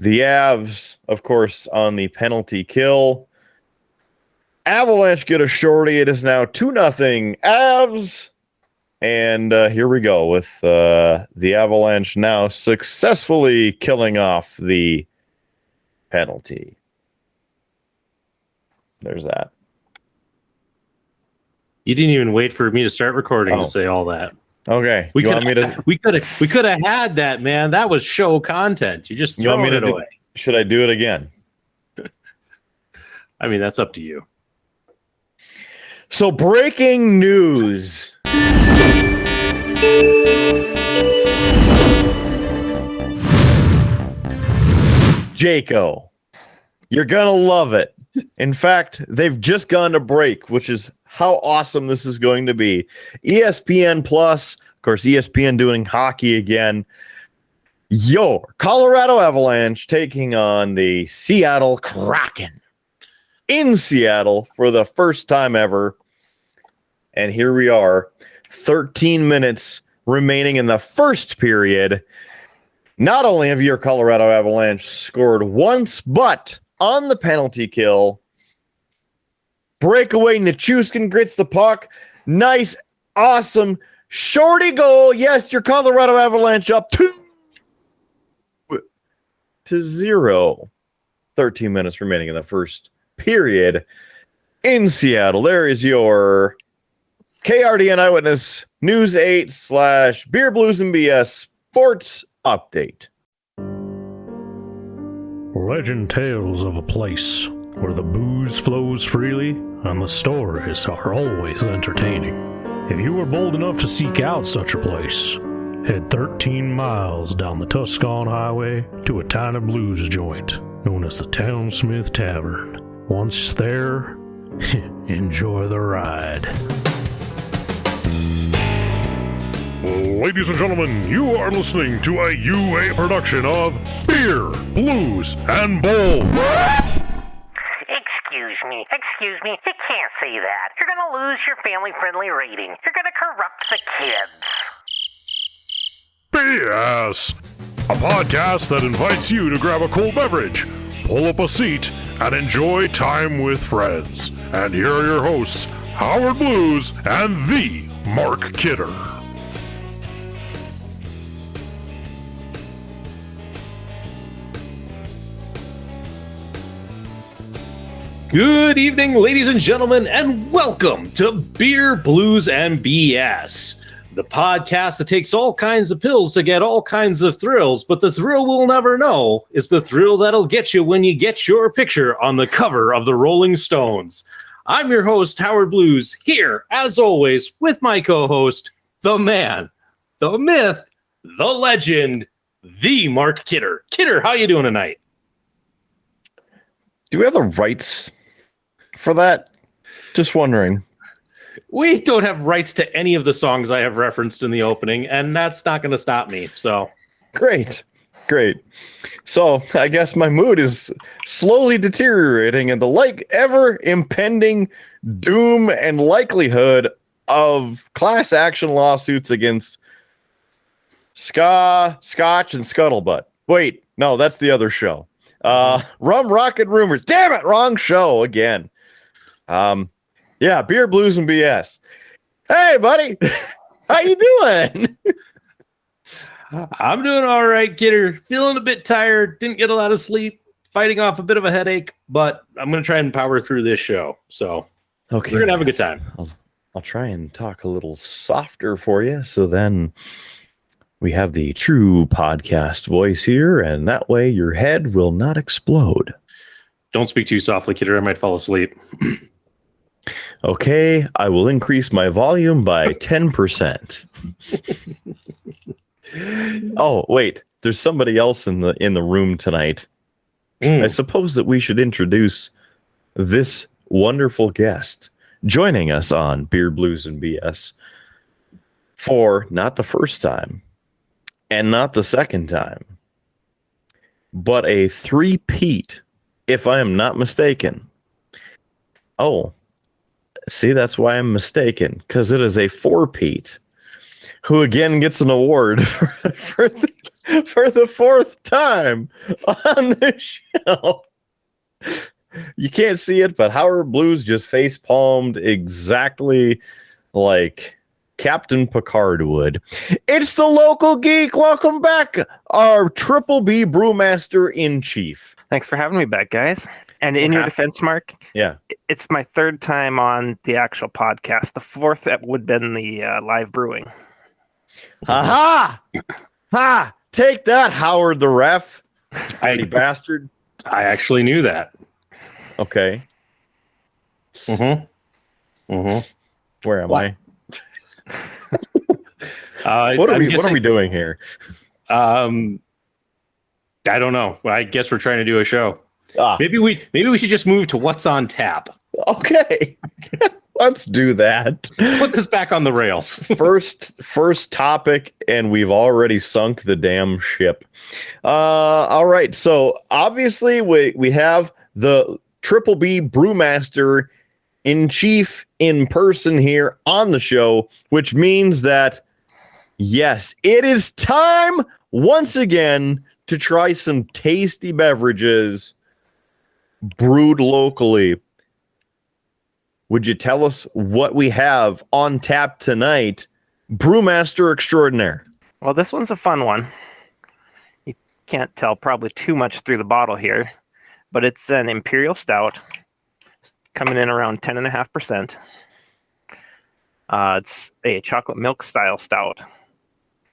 The Avs, of course, on the penalty kill. Avalanche get a shorty. It is now 2-0 Avs. And here we go with the Avalanche now successfully killing off the penalty. There's that. You didn't even wait for me to start recording to say all that. Okay. We could have had that, man. That was show content. You just throw it away. Should I do it again? I mean, that's up to you. So, breaking news. Jaco, you're gonna love it. In fact, they've just gone to break, which is how awesome this is going to be. ESPN Plus, of course, ESPN doing hockey again. Your Colorado Avalanche taking on the Seattle Kraken in Seattle for the first time ever. And here we are, 13 minutes remaining in the first period. Not only have your Colorado Avalanche scored once, but on the penalty kill, breakaway, Nichushkin grits the puck. Nice, awesome, shorty goal. Yes, your Colorado Avalanche up 2-0. 13 minutes remaining in the first period in Seattle. There is your KRDN Eyewitness News 8 / Beer Blues and BS Sports Update. Legend tales of a place where the booze flows freely and the stories are always entertaining. If you were bold enough to seek out such a place, head 13 miles down the Tuscan Highway to a tiny blues joint known as the Townsmith Tavern. Once there, enjoy the ride. Ladies and gentlemen, you are listening to a UA production of Beer, Blues, and Bowl. Excuse me, you can't say that. You're gonna lose your family-friendly rating. You're gonna corrupt the kids. BS! A podcast that invites you to grab a cold beverage, pull up a seat, and enjoy time with friends. And here are your hosts, Howard Blues and the Mark Kidder. Good evening, ladies and gentlemen, and welcome to Beer, Blues, and BS, the podcast that takes all kinds of pills to get all kinds of thrills, but the thrill we'll never know is the thrill that'll get you when you get your picture on the cover of the Rolling Stones. I'm your host, Howard Blues, here, as always, with my co-host, the man, the myth, the legend, the Mark Kidder. Kidder, how you doing tonight? Do we have the rights for that? Just wondering. We don't have rights to any of the songs I have referenced in the opening, and that's not going to stop me. So great. So I guess my mood is slowly deteriorating, and the ever impending doom and likelihood of class action lawsuits against Scotch, and Scuttlebutt. Wait, no, that's the other show. Rum Rocket Rumors. Damn it, wrong show again. Yeah, Beer, Blues, and BS. Hey, buddy. How you doing? I'm doing all right, Kidder. Feeling a bit tired. Didn't get a lot of sleep. Fighting off a bit of a headache, but I'm going to try and power through this show. So okay, we're going to have a good time. I'll try and talk a little softer for you, so then we have the true podcast voice here, and that way your head will not explode. Don't speak too softly, Kidder. I might fall asleep. Okay, I will increase my volume by 10%. Oh, wait. There's somebody else in the room tonight. I suppose that we should introduce this wonderful guest joining us on Beer, Blues, and BS for not the first time and not the second time, but a three-peat, if I am not mistaken. Oh, see, that's why I'm mistaken, because it is a four-peat, who again gets an award for for the fourth time on the show. You can't see it, but Howard Blues just face palmed exactly like Captain Picard would. It's the local geek. Welcome back, our Triple B Brewmaster in Chief. Thanks for having me back, guys. And in your defense, Mark, Yeah. it's my third time on the actual podcast. The fourth that would have been the live brewing. Ha ha! Take that, Howard the ref. You bastard. I actually knew that. Okay. Mm-hmm. Mm-hmm. Where am What? I? What are we doing here? I don't know. I guess we're trying to do a show. Maybe we should just move to what's on tap. Okay. Let's do that. Put this back on the rails. First topic, and we've already sunk the damn ship. All right. So obviously we have the Triple B Brewmaster in chief in person here on the show, which means that yes, it is time once again to try some tasty beverages brewed locally. Would you tell us what we have on tap tonight, Brewmaster Extraordinaire? Well, this one's a fun one. You can't tell probably too much through the bottle here, but it's an Imperial Stout coming in around 10.5%. It's a chocolate milk style stout.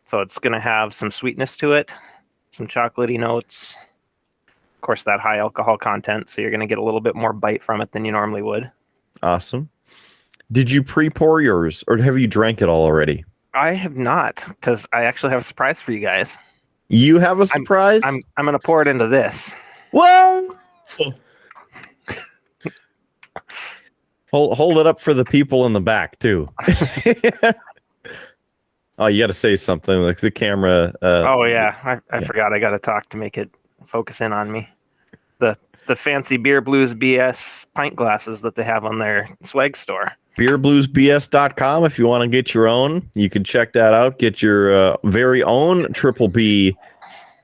So it's going to have some sweetness to it, some chocolatey notes. Of course, that high alcohol content, so you're going to get a little bit more bite from it than you normally would. Awesome. Did you pre-pour yours, or have you drank it all already? I have not, because I actually have a surprise for you guys. You have a surprise? I'm going to pour it into this. Whoa! Hold it up for the people in the back, too. Oh, you got to say something like the camera. Oh, yeah. I forgot. I got to talk to make it focus in on me. The fancy Beer Blues BS pint glasses that they have on their swag store. BeerBluesBS.com. If you want to get your own, you can check that out. Get your very own Triple B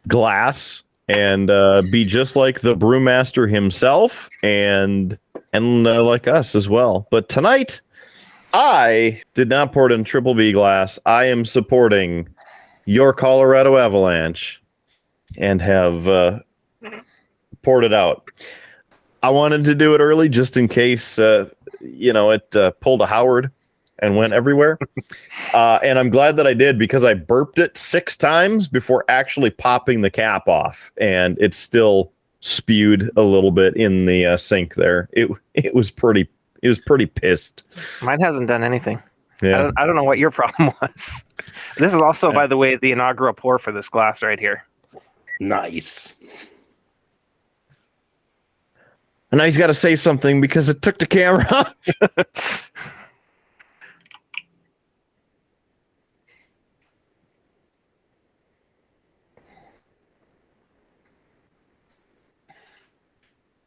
glass and be just like the brewmaster himself and like us as well. But tonight, I did not pour it in Triple B glass. I am supporting your Colorado Avalanche and have poured it out. I wanted to do it early just in case, it pulled a Howard and went everywhere. And I'm glad that I did because I burped it 6 times before actually popping the cap off. And it still spewed a little bit in the sink there. It was pretty pissed. Mine hasn't done anything. Yeah. I don't know what your problem was. This is also, by the way, the inaugural pour for this glass right here. Nice. And now he's got to say something because it took the camera off.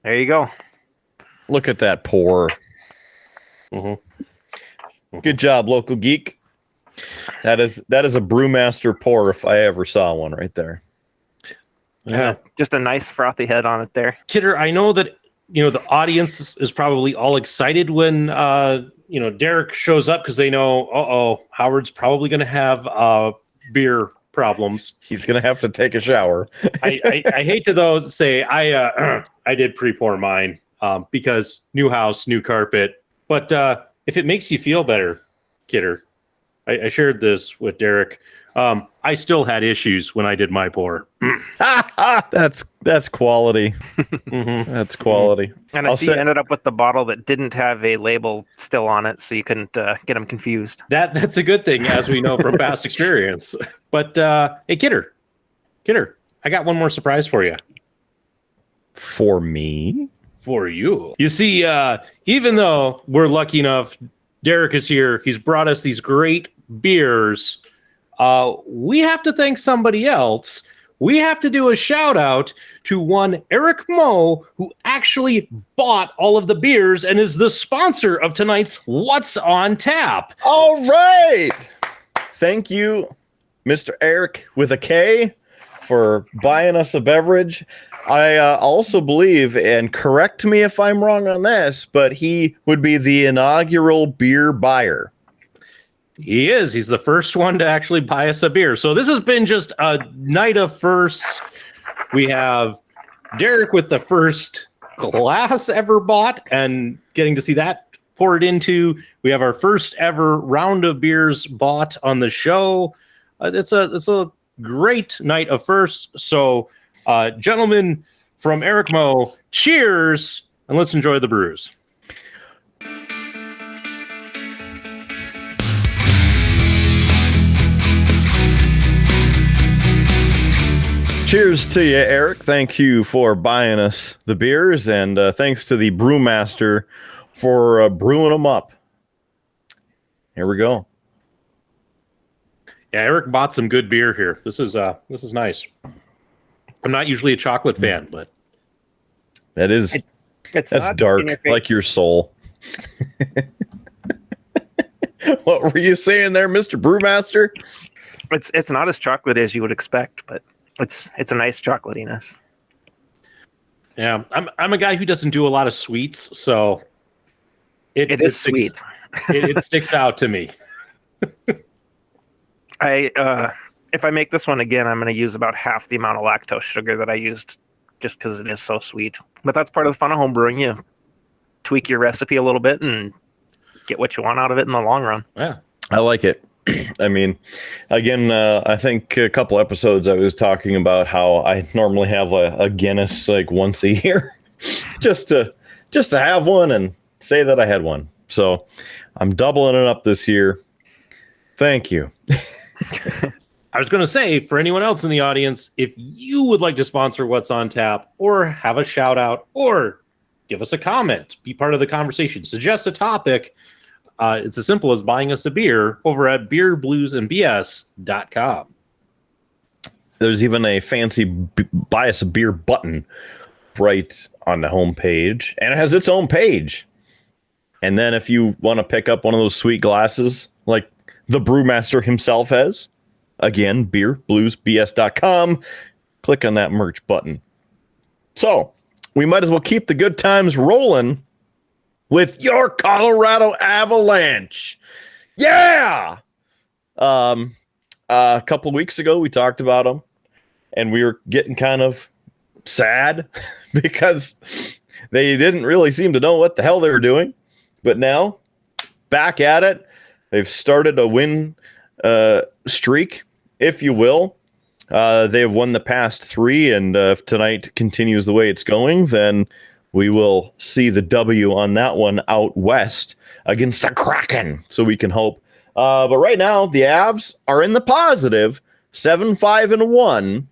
There you go. Look at that pour. Mm-hmm. Good job, local geek. That is a brewmaster pour if I ever saw one right there. Yeah. Just a nice frothy head on it there. Kidder, I know that the audience is probably all excited when Derek shows up because they know, Howard's probably going to have beer problems. He's going to have to take a shower. I hate to say I did pre-pour mine because new house, new carpet. But if it makes you feel better, Kidder, I shared this with Derek. I still had issues when I did my pour. That's quality. Mm-hmm. That's quality. And I see you ended up with the bottle that didn't have a label still on it, so you couldn't get them confused. That's a good thing, as we know from past experience. But hey, Kidder, I got one more surprise for you. For me? For you. You see, even though we're lucky enough, Derek is here, he's brought us these great beers. We have to thank somebody else. We have to do a shout out to one Eric Moe, who actually bought all of the beers and is the sponsor of tonight's What's on Tap. All right. Thank you, Mr. Eric with a K. for buying us a beverage. I also believe, and correct me if I'm wrong on this, but he would be the inaugural beer buyer. He is. He's the first one to actually buy us a beer. So this has been just a night of firsts. We have Derek with the first glass ever bought and getting to see that poured into. We have our first ever round of beers bought on the show. It's a great night of firsts. So, gentlemen from Eric Moe, cheers, and let's enjoy the brews. Cheers to you, Eric. Thank you for buying us the beers, and thanks to the Brewmaster for brewing them up. Here we go. Yeah, Eric bought some good beer here. This is nice. I'm not usually a chocolate fan, but that's dark, like your soul. What were you saying there, Mr. Brewmaster? It's not as chocolatey as you would expect, but it's a nice chocolatiness. Yeah, I'm a guy who doesn't do a lot of sweets, so it is sweet. It sticks out to me. If I make this one again, I'm going to use about half the amount of lactose sugar that I used, just because it is so sweet. But that's part of the fun of homebrewing. You tweak your recipe a little bit and get what you want out of it in the long run. Yeah, I like it. I mean, again, I think a couple episodes I was talking about how I normally have a Guinness like once a year, just to have one and say that I had one. So I'm doubling it up this year. Thank you. I was going to say, for anyone else in the audience, if you would like to sponsor What's on Tap, or have a shout out, or give us a comment, be part of the conversation, suggest a topic, it's as simple as buying us a beer over at beerbluesandbs.com. There's even a fancy buy us a beer button right on the homepage, and it has its own page. And then if you want to pick up one of those sweet glasses like the Brewmaster himself has, again, beerbluesbs.com, click on that merch button. So we might as well keep the good times rolling with your Colorado Avalanche. Yeah! A couple weeks ago, we talked about them, and we were getting kind of sad because they didn't really seem to know what the hell they were doing. But now, back at it, they've started a win streak, if you will. They have won the past 3, and if tonight continues the way it's going, then we will see the W on that one out west against the Kraken. So we can hope. But right now, the Avs are in the positive, 7-5-1.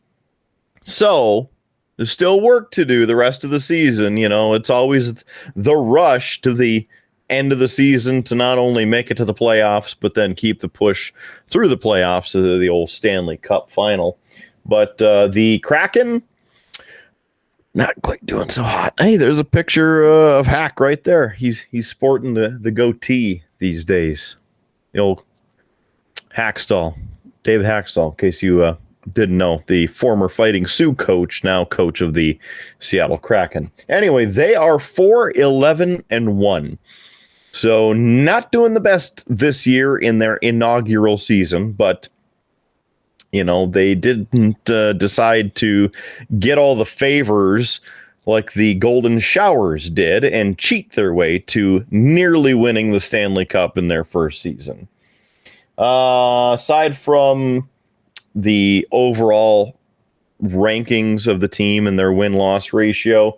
So there's still work to do the rest of the season. You know, it's always the rush to the end of the season to not only make it to the playoffs, but then keep the push through the playoffs to the old Stanley Cup final. But the Kraken, not quite doing so hot. Hey, there's a picture of Hack right there. He's sporting the goatee these days. The old Hackstall, David Hackstall, in case you didn't know, the former Fighting Sioux coach, now coach of the Seattle Kraken. Anyway, they are 4-11-1. So not doing the best this year in their inaugural season, but you know, they didn't decide to get all the favors like the Golden Showers did and cheat their way to nearly winning the Stanley Cup in their first season. Aside from the overall rankings of the team and their win-loss ratio,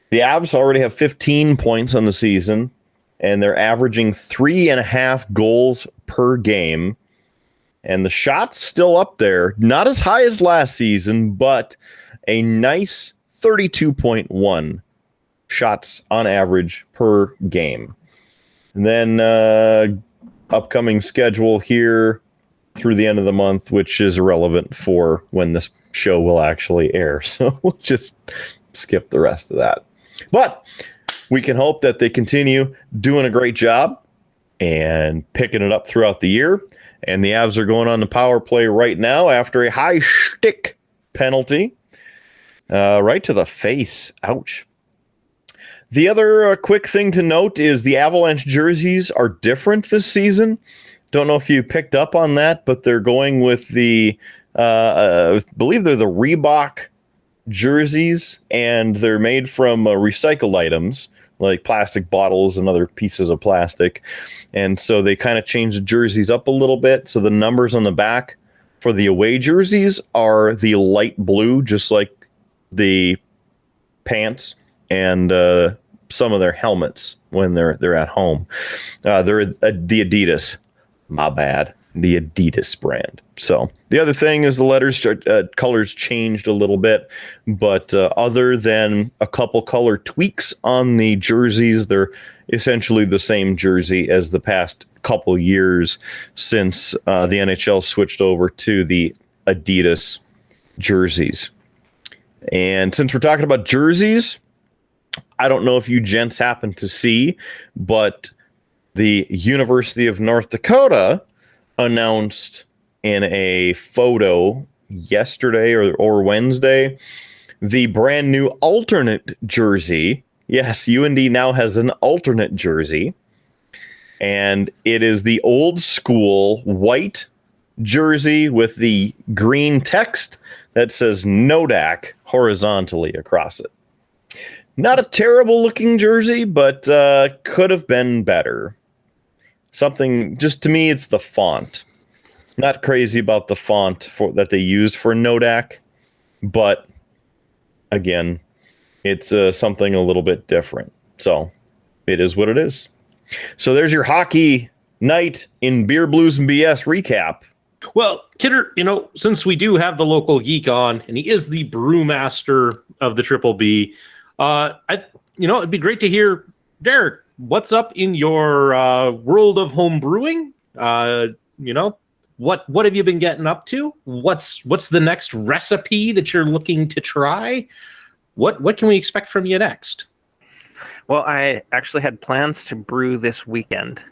the Avs already have 15 points on the season, and they're averaging 3.5 goals per game. And the shots still up there, not as high as last season, but a nice 32.1 shots on average per game. And then upcoming schedule here through the end of the month, which is irrelevant for when this show will actually air. So we'll just skip the rest of that. But we can hope that they continue doing a great job and picking it up throughout the year. And the Avs are going on the power play right now after a high stick penalty. Right to the face. Ouch. The other quick thing to note is the Avalanche jerseys are different this season. Don't know if you picked up on that, but they're going with the, I believe they're the Reebok jerseys, and they're made from recycled items like plastic bottles and other pieces of plastic. And so they kind of changed the jerseys up a little bit. So the numbers on the back for the away jerseys are the light blue, just like the pants and some of their helmets when they're at home. They're the Adidas. My bad. The Adidas brand. So the other thing is the letters colors changed a little bit, but other than a couple color tweaks on the jerseys, they're essentially the same jersey as the past couple years since the NHL switched over to the Adidas jerseys. And since we're talking about jerseys, I don't know if you gents happen to see, but the University of North Dakota announced in a photo yesterday or Wednesday the brand new alternate jersey. Yes, UND now has an alternate jersey, and it is the old school white jersey with the green text that says Nodak horizontally across it. Not a terrible looking jersey, but could have been better. Something, just to me, it's the font. Not crazy about the font that they used for Nodak, but again, it's something a little bit different. So it is what it is. So there's your hockey night in Beer, Blues, and BS recap. Well, Kidder, since we do have the local geek on, and he is the brewmaster of the Triple B, it'd be great to hear, Derek, what's up in your world of home brewing? What have you been getting up to? What's the next recipe that you're looking to try? What can we expect from you next? Well, I actually had plans to brew this weekend,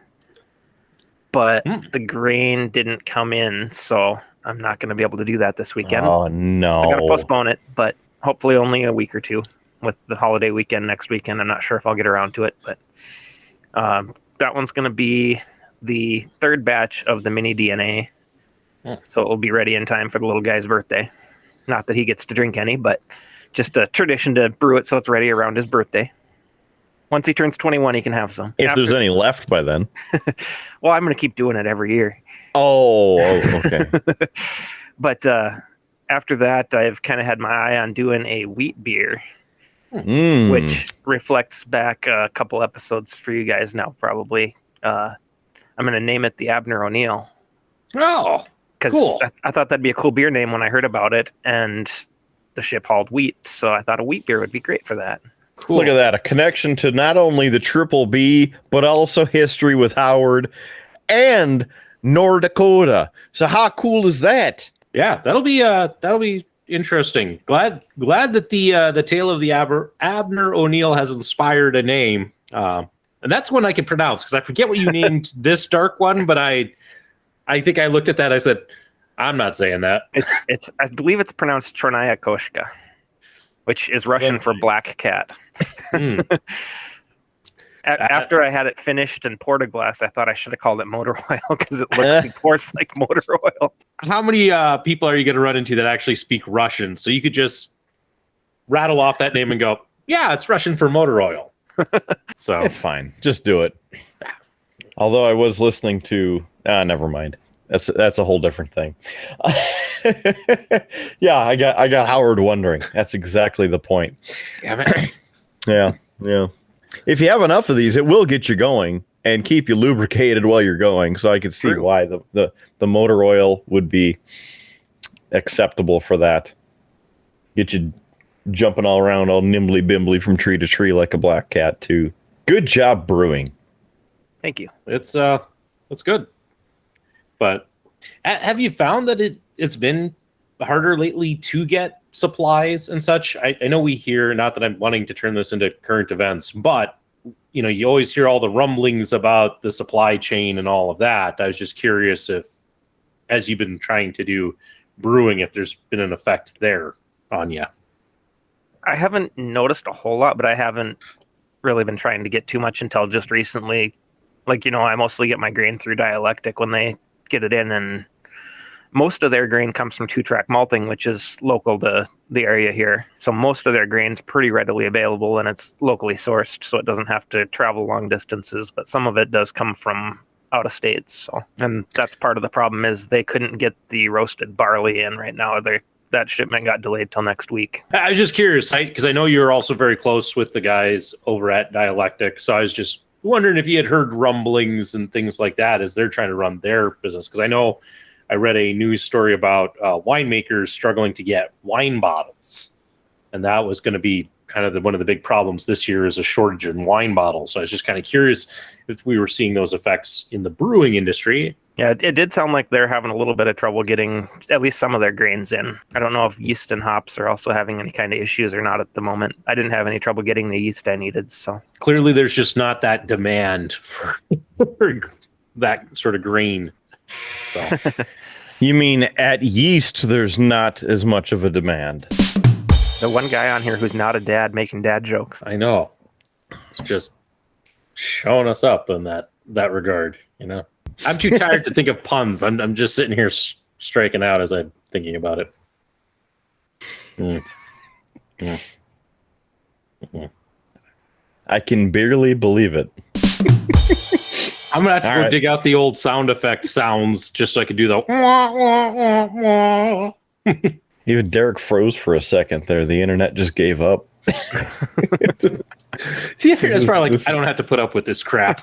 but the grain didn't come in, so I'm not going to be able to do that this weekend. Oh, no. So I got to postpone it, but hopefully only a week or two. With the holiday weekend next weekend, I'm not sure if I'll get around to it, but that one's going to be the third batch of the mini DNA, so it will be ready in time for the little guy's birthday. Not that he gets to drink any, but just a tradition to brew it so it's ready around his birthday. Once he turns 21, he can have some. If there's any left by then. Well, I'm going to keep doing it every year. Oh, okay. But after that, I've kind of had my eye on doing a wheat beer. Which reflects back a couple episodes for you guys now, probably. I'm going to name it the Abner O'Neill. Oh, because cool. I thought that'd be a cool beer name when I heard about it, and the ship hauled wheat, so I thought a wheat beer would be great for that. Cool. Look at that, a connection to not only the Triple B, but also history with Howard and North Dakota. So how cool is that? Yeah, that'll be interesting. Glad that the tale of the Abner O'Neill has inspired a name, and that's one I can pronounce because I forget what you named this dark one, but I think I looked at that. I said, I'm not saying that. It's I believe it's pronounced Chornaya Koshka, which is Russian for black cat. After I had it finished and poured a glass, I thought I should have called it motor oil because it looks and pours like motor oil. How many people are you going to run into that actually speak Russian? So you could just rattle off that name and go, yeah, it's Russian for motor oil. So It's fine. Just do it. Although I was listening to, never mind. That's a whole different thing. Yeah, I got Howard wondering. That's exactly the point. Yeah. If you have enough of these, it will get you going and keep you lubricated while you're going. So I could see why the motor oil would be acceptable for that. Get you jumping all around all nimbly bimbly from tree to tree like a black cat too. Good job brewing. Thank you. It's good. But have you found that it's been harder lately to get supplies and such? I know we hear, not that I'm wanting to turn this into current events, but you always hear all the rumblings about the supply chain and all of that. I was just curious if, as you've been trying to do brewing, if there's been an effect there on you. I haven't noticed a whole lot, but I haven't really been trying to get too much until just recently. Like, I mostly get my grain through Dialectic when they get it in, and most of their grain comes from 2-Track Malting, which is local to the area here. So most of their grain's pretty readily available, and it's locally sourced, so it doesn't have to travel long distances, but some of it does come from out of state. So, and that's part of the problem is they couldn't get the roasted barley in right now. That shipment got delayed till next week. I was just curious, because I know you're also very close with the guys over at Dialectic, so I was just wondering if you had heard rumblings and things like that as they're trying to run their business, because I know I read a news story about winemakers struggling to get wine bottles, and that was going to be kind of one of the big problems this year is a shortage in wine bottles. So I was just kind of curious if we were seeing those effects in the brewing industry. Yeah, it did sound like they're having a little bit of trouble getting at least some of their grains in. I don't know if yeast and hops are also having any kind of issues or not at the moment. I didn't have any trouble getting the yeast I needed. So clearly there's just not that demand for that sort of grain. So You mean at yeast, there's not as much of a demand? the one guy on here who's not a dad making dad jokes. I know. It's just showing us up in that regard, I'm too tired to think of puns. I'm just sitting here striking out as I'm thinking about it. I can barely believe it. I'm gonna have to go dig out the old sound effect sounds just so I could do the wah, wah, wah, wah. Even Derek froze for a second there. The internet just gave up. The internet's probably like, I don't have to put up with this crap.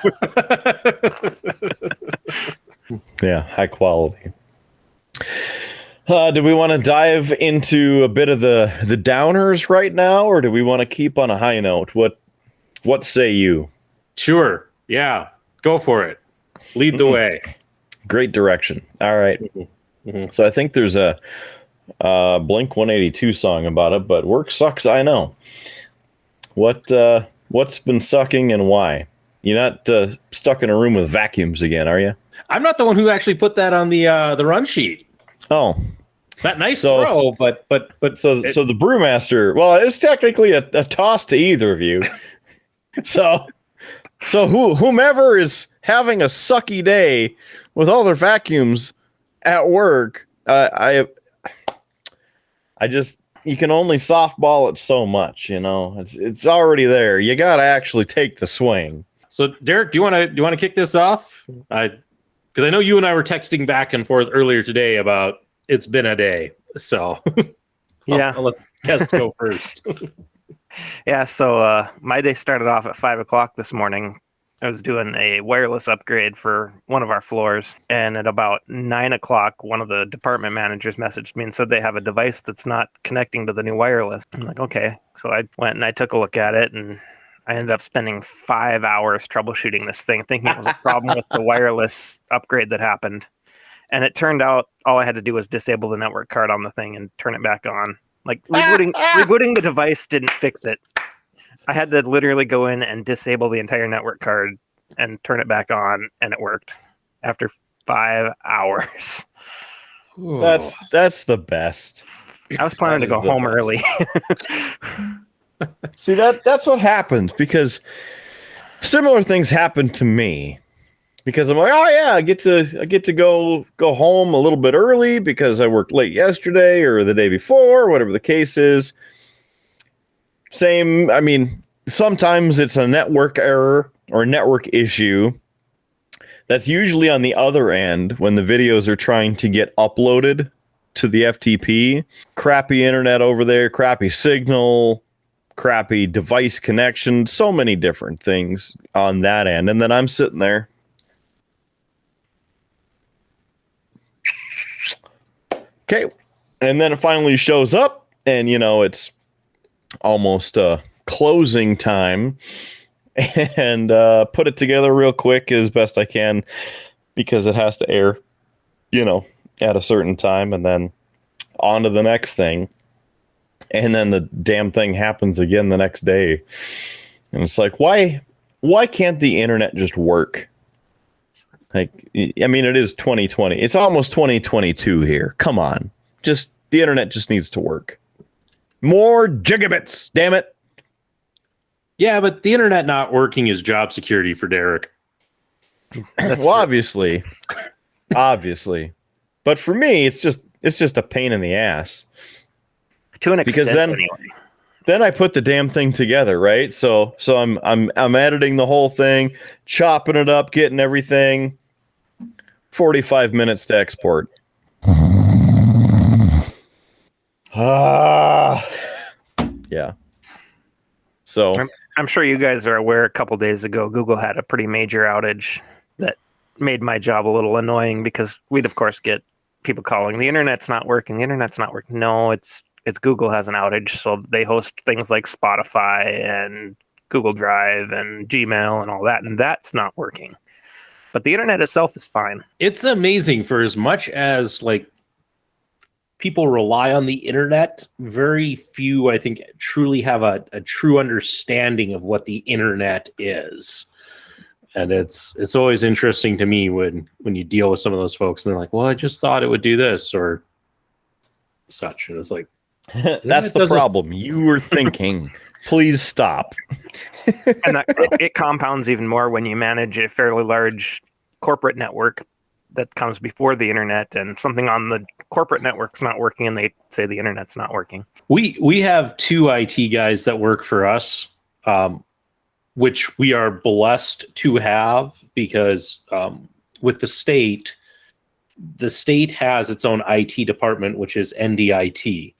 Yeah, high quality. Do we want to dive into a bit of the downers right now, or do we want to keep on a high note? What say you? Sure. Yeah. Go for it. Lead the way. Great direction. All right. So I think there's a Blink 182 song about it, but work sucks, I know. What's been sucking and why? You're not stuck in a room with vacuums again, are you? I'm not the one who actually put that on the run sheet. Oh, that nice throw, but so the brewmaster. Well, it's technically a toss to either of you. So whomever is having a sucky day with all their vacuums at work, I just, you can only softball it so much, It's already there. You got to actually take the swing. So Derek, do you want to kick this off? Because I know you and I were texting back and forth earlier today about it's been a day. So yeah, I'll let guest go first. Yeah, so my day started off at 5 o'clock this morning. I was doing a wireless upgrade for one of our floors, and at about 9 o'clock, one of the department managers messaged me and said they have a device that's not connecting to the new wireless. I'm like, okay. So I went and I took a look at it, and I ended up spending 5 hours troubleshooting this thing, thinking it was a problem with the wireless upgrade that happened. And it turned out all I had to do was disable the network card on the thing and turn it back on. Like rebooting the device didn't fix it. I had to literally go in and disable the entire network card and turn it back on, and it worked after 5 hours. Ooh. That's the best. I was planning to go home early. See, that's what happens, because similar things happen to me. Because I'm like, oh yeah, I get to go home a little bit early because I worked late yesterday or the day before, whatever the case is. Same, I mean, sometimes it's a network error or network issue. That's usually on the other end when the videos are trying to get uploaded to the FTP. Crappy internet over there, crappy signal, crappy device connection, so many different things on that end. And then I'm sitting there. Okay, and then it finally shows up, and it's almost closing time, and put it together real quick as best I can, because it has to air, at a certain time, and then on to the next thing, and then the damn thing happens again the next day, and it's like, why can't the internet just work? Like, I mean, it is 2020. It's almost 2022 here. Come on. the internet just needs to work. More gigabits, damn it. Yeah, but the internet not working is job security for Derek. Well, obviously. But for me, it's just a pain in the ass. To an extent, because anyway. Then I put the damn thing together, right? So I'm editing the whole thing, chopping it up, getting everything. 45 minutes to export. Yeah. So I'm sure you guys are aware a couple days ago, Google had a pretty major outage that made my job a little annoying because we'd, of course, get people calling, the internet's not working. No, it's Google has an outage. So they host things like Spotify and Google Drive and Gmail and all that, and that's not working. But the internet itself is fine. It's amazing for as much as like people rely on the internet, very few, I think, truly have a true understanding of what the internet is. And it's always interesting to me when you deal with some of those folks and they're like, well, I just thought it would do this or such. And it's like, that's the problem. You were thinking, please stop. And it compounds even more when you manage a fairly large corporate network that comes before the internet, and something on the corporate network's not working and they say the internet's not working. We have 2 IT guys that work for us, which we are blessed to have because with the state has its own IT department, which is NDIT.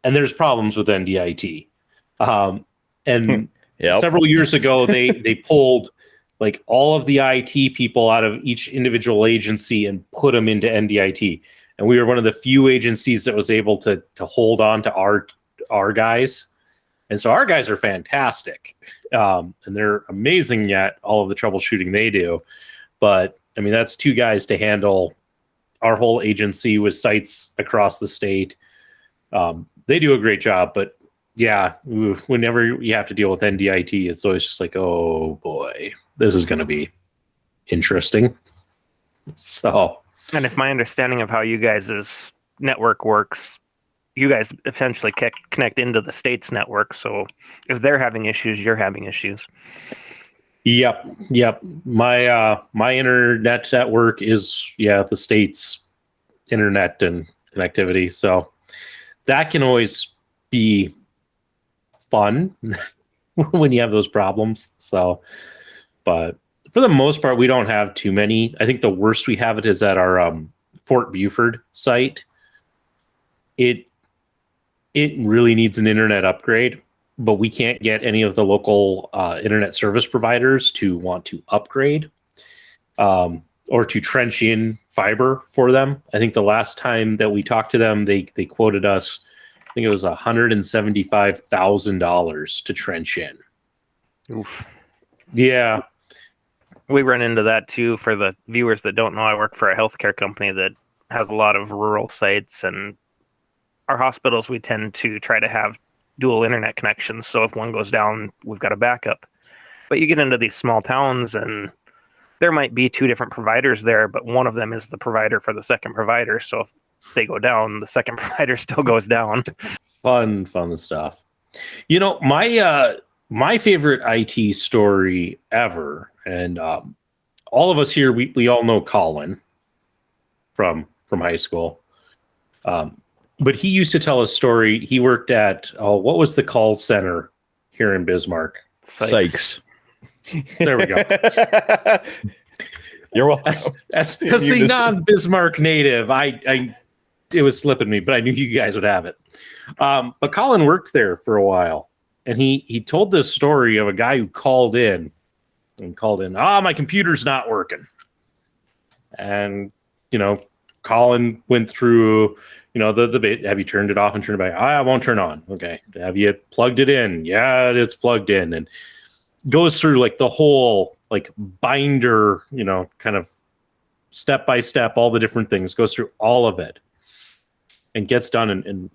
And there's problems with NDIT. And Yep. Several years ago, they pulled like all of the IT people out of each individual agency and put them into NDIT. And we were one of the few agencies that was able to hold on to our guys. And so our guys are fantastic. And they're amazing at all of the troubleshooting they do. But I mean, that's 2 guys to handle our whole agency with sites across the state. They do a great job, but yeah, whenever you have to deal with NDIT, it's always just like, oh boy, this is going to be interesting. So, and if my understanding of how you guys' network works, you guys essentially connect into the state's network. So if they're having issues, you're having issues. Yep. My internet network is the state's internet and connectivity. So that can always be fun when you have those problems. So, but for the most part, we don't have too many. I think the worst we have it is at our Fort Buford site. It really needs an internet upgrade, but we can't get any of the local internet service providers to want to upgrade or to trench in fiber for them. I think the last time that we talked to them, they quoted us, I think it was $175,000 to trench in. Oof. Yeah. We run into that too. For the viewers that don't know, I work for a healthcare company that has a lot of rural sites, and our hospitals, we tend to try to have dual internet connections. So if one goes down, we've got a backup. But you get into these small towns and there might be 2 different providers there, but one of them is the provider for the second provider. So if they go down, the second provider still goes down. Fun stuff. You know, my favorite IT story ever, and all of us here, we all know Colin from high school. But he used to tell a story. He worked at, what was the call center here in Bismarck? Sykes. There we go. You're welcome. As the non-Bismarck native, it was slipping me, but I knew you guys would have it. But Colin worked there for a while, and he told this story of a guy who called in, my computer's not working. And, Colin went through, the bit, have you turned it off and turned it back? I won't turn on. Okay. Have you plugged it in? Yeah, it's plugged in. And goes through like the whole like binder, kind of step by step, all the different things, goes through all of it and gets done and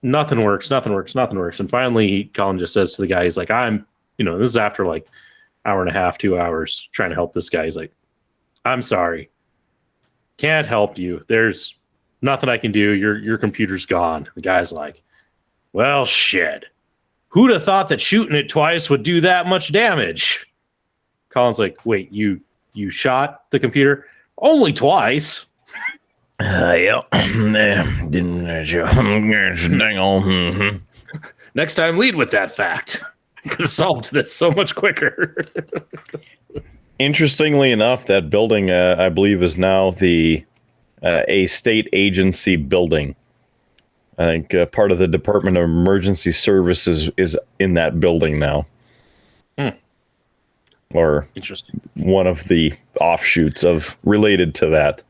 nothing works. And finally Colin just says to the guy, he's like, this is after like hour and a half, 2 hours trying to help this guy. He's like, I'm sorry. Can't help you. There's nothing I can do. Your computer's gone. The guy's like, well, shit. Who'd have thought that shooting it twice would do that much damage? Colin's like, wait, you shot the computer? Only twice. Yeah. Didn't dang on. Next time, lead with that fact. Could have solved this so much quicker. Interestingly enough, that building, I believe, is now a state agency building. I think part of the Department of Emergency Services is in that building now. Or interesting. One of the offshoots of related to that.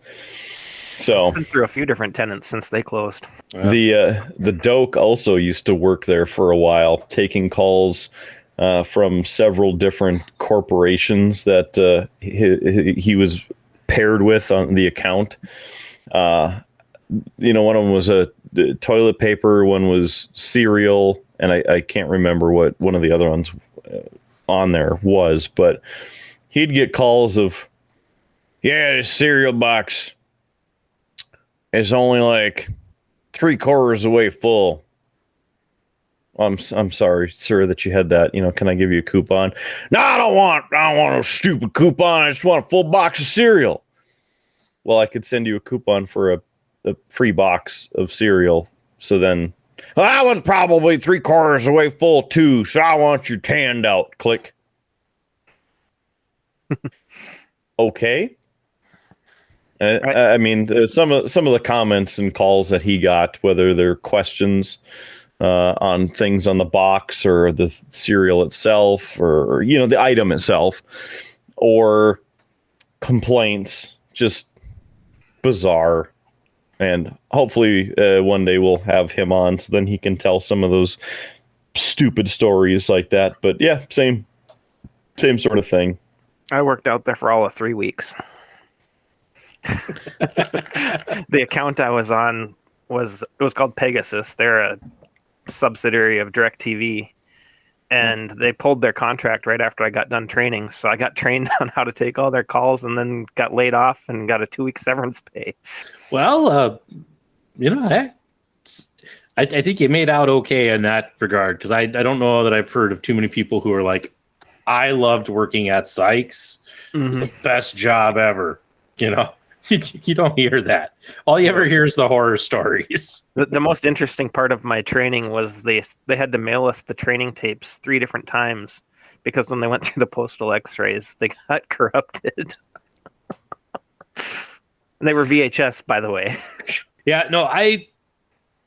So been through a few different tenants since they closed. The Doke also used to work there for a while, taking calls from several different corporations that he was paired with on the account. One of them was a toilet paper, one was cereal, and I can't remember what one of the other ones on there was, but he'd get calls of, yeah, this cereal box is only like 3/4 away full. I'm sorry, sir, that you had that. Can I give you a coupon? No, I don't want a stupid coupon. I just want a full box of cereal. Well, I could send you a coupon for a free box of cereal. So then, that was probably 3/4 away full too. So I want your handout. Click. Okay. Right. I mean, some of the comments and calls that he got, whether they're questions on things on the box or the cereal itself, or the item itself, or complaints, just bizarre. And hopefully one day we'll have him on, so then he can tell some of those stupid stories like that. But yeah, same sort of thing. I worked out there for all of 3 weeks. The account I was on was called Pegasus. They're a subsidiary of DirecTV, and they pulled their contract right after I got done training. So I got trained on how to take all their calls, and then got laid off and got a 2-week severance pay. Well, I think you made out okay in that regard, because I don't know that I've heard of too many people who are like, I loved working at Sykes. It was the best job ever. You don't hear that. All you ever hear is the horror stories. The most interesting part of my training was they had to mail us the training tapes 3 different times, because when they went through the postal x-rays, they got corrupted. And they were VHS, by the way. Yeah, no,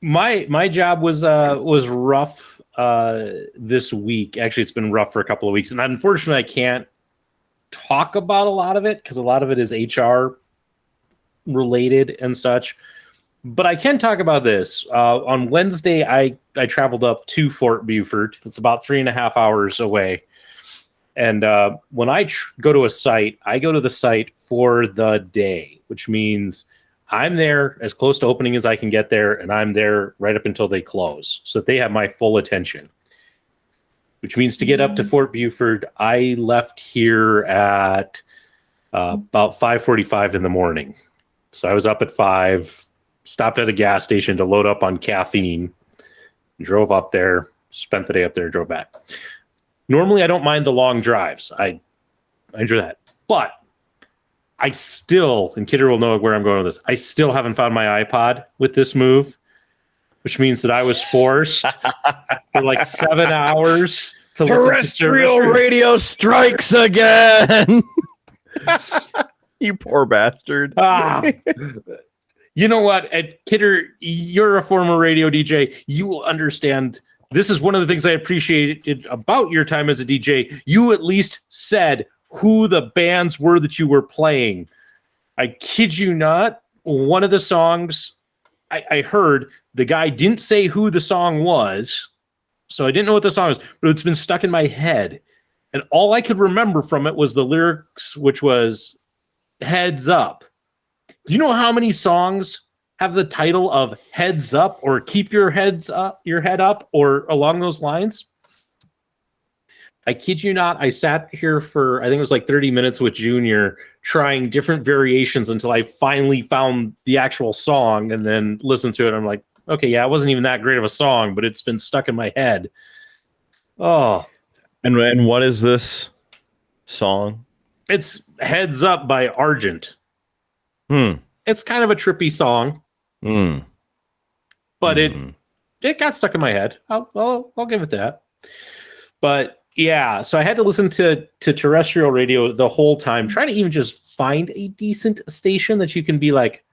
my job was rough this week. Actually, it's been rough for a couple of weeks, and unfortunately, I can't talk about a lot of it because a lot of it is HR related and such. But I can talk about this. On Wednesday, I traveled up to Fort Buford. It's about 3.5 hours away. And when I go to a site, I go to the site for the day, which means I'm there as close to opening as I can get there, and I'm there right up until they close, so that they have my full attention. Which means to get up to Fort Buford, I left here at about 5:45 in the morning. So I was up at 5, stopped at a gas station to load up on caffeine, drove up there, spent the day up there, drove back. Normally, I don't mind the long drives. I enjoy that. But I still, and Kidder will know where I'm going with this, I still haven't found my iPod with this move, which means that I was forced for like 7 hours to listen to Terrestrial Radio Strikes again. You poor bastard. You know what, Kidder, you're a former radio DJ. You will understand. This is one of the things I appreciated about your time as a DJ. You at least said who the bands were that you were playing. I kid you not. One of the songs I heard, the guy didn't say who the song was, so I didn't know what the song was, but it's been stuck in my head. And all I could remember from it was the lyrics, which was Heads Up. Do you know how many songs have the title of Heads Up or Keep Your Head Up, or along those lines? I kid you not, I sat here for, I think it was like 30 minutes with Junior trying different variations until I finally found the actual song and then listened to it. I'm like, okay, yeah, it wasn't even that great of a song, but it's been stuck in my head. Oh. And what is this song? It's Heads Up by Argent. Hmm. It's kind of a trippy song. But it got stuck in my head. I'll give it that. But yeah, so I had to listen to terrestrial radio the whole time, trying to even just find a decent station that you can be like,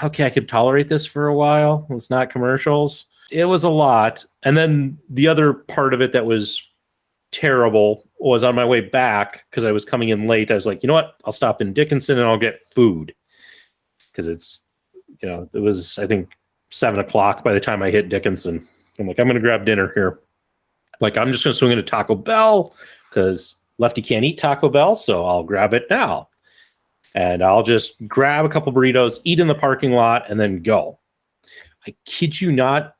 okay, I could tolerate this for a while. It's not commercials. It was a lot. And then the other part of it that was terrible was on my way back, because I was coming in late. I was like, you know what? I'll stop in Dickinson and I'll get food. Because it's, it was, I think, 7 o'clock by the time I hit Dickinson. I'm like, I'm going to grab dinner here. Like, I'm just going to swing into Taco Bell because Lefty can't eat Taco Bell, so I'll grab it now. And I'll just grab a couple burritos, eat in the parking lot, and then go. I kid you not,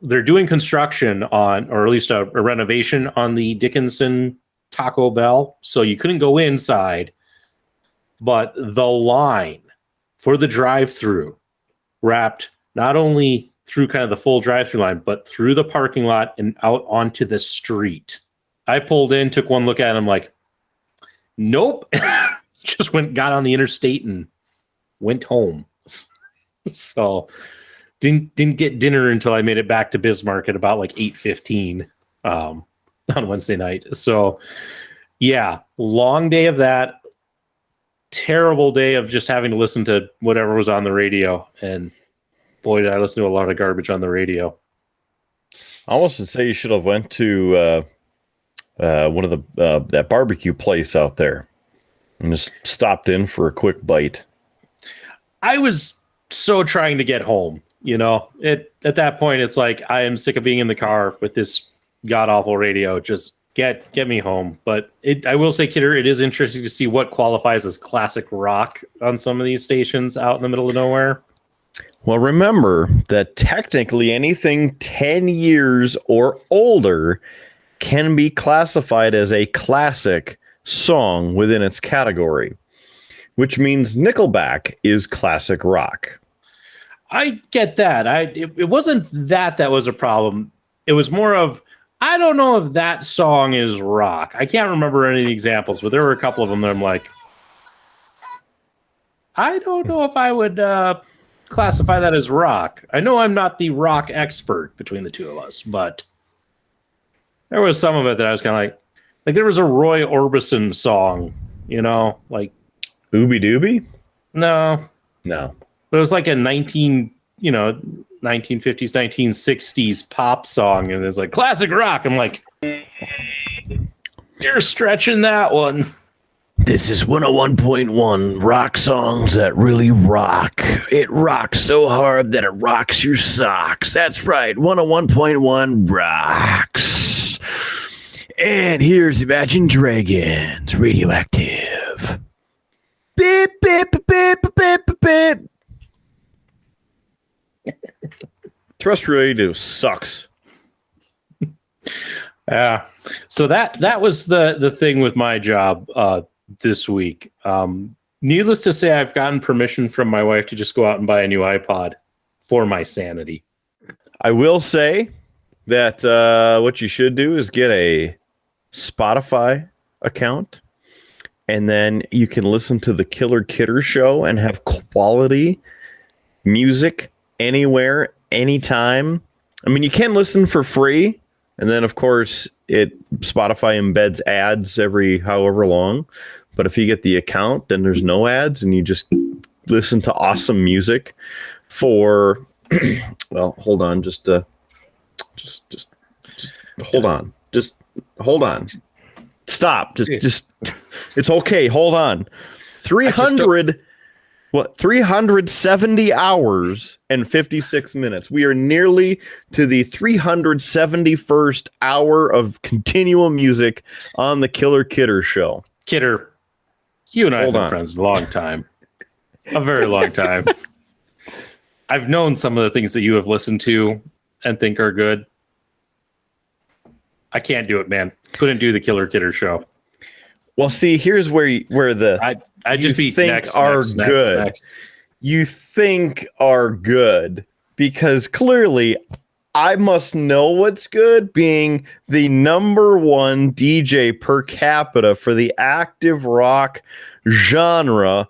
they're doing construction on, or at least a renovation on the Dickinson Taco Bell, so you couldn't go inside. But the line for the drive-through wrapped not only through kind of the full drive-through line, but through the parking lot and out onto the street. I pulled in, took one look at it, I'm like, nope. Just got on the interstate and went home. So didn't get dinner until I made it back to Bismarck at about like 8:15 on Wednesday night. So yeah, long day of that. Terrible day of just having to listen to whatever was on the radio, and boy, did I listen to a lot of garbage on the radio. I almost would say you should have went to one of the that barbecue place out there and just stopped in for a quick bite. I was so trying to get home, at that point, it's like, I am sick of being in the car with this god awful radio. Just get me home. But I will say, Kidder, it is interesting to see what qualifies as classic rock on some of these stations out in the middle of nowhere. Well, remember that technically anything 10 years or older can be classified as a classic song within its category, which means Nickelback is classic rock. I get that. It wasn't that was a problem. It was more of, I don't know if that song is rock. I can't remember any of the examples, but there were a couple of them that I'm like, I don't know if I would classify that as rock. I know I'm not the rock expert between the two of us, but there was some of it that I was kind of like there was a Roy Orbison song, like Ooby Dooby? No. But it was like a 1950s, 1960s pop song, and it's like classic rock. I'm like, you're stretching that one. This is 101.1 rock songs that really rock. It rocks so hard that it rocks your socks. That's right, 101.1 rocks. And here's Imagine Dragons, Radioactive. Beep, beep, beep, beep, beep, beep. Terrestrial Radio sucks. Yeah. So that was the thing with my job this week. Needless to say, I've gotten permission from my wife to just go out and buy a new iPod for my sanity. I will say that what you should do is get a Spotify account, and then you can listen to the Killer Kidder Show and have quality music anywhere, anytime. I mean, you can listen for free, and then of course Spotify embeds ads every however long. But if you get the account, then there's no ads, and you just listen to awesome music for. Well, hold on, just hold on, just hold on, stop, just it's okay, hold on. 370 hours and 56 minutes. We are nearly to the 371st hour of continual music on the Killer Kidder Show. Kidder, you and I have been friends a long time. A very long time. I've known some of the things that you have listened to and think are good. I can't do it, man. Couldn't do the Killer Kidder show. Well, see, here's where I just be think next, are next, good. next. You think are good because clearly I must know what's good, being the #1 DJ per capita for the active rock genre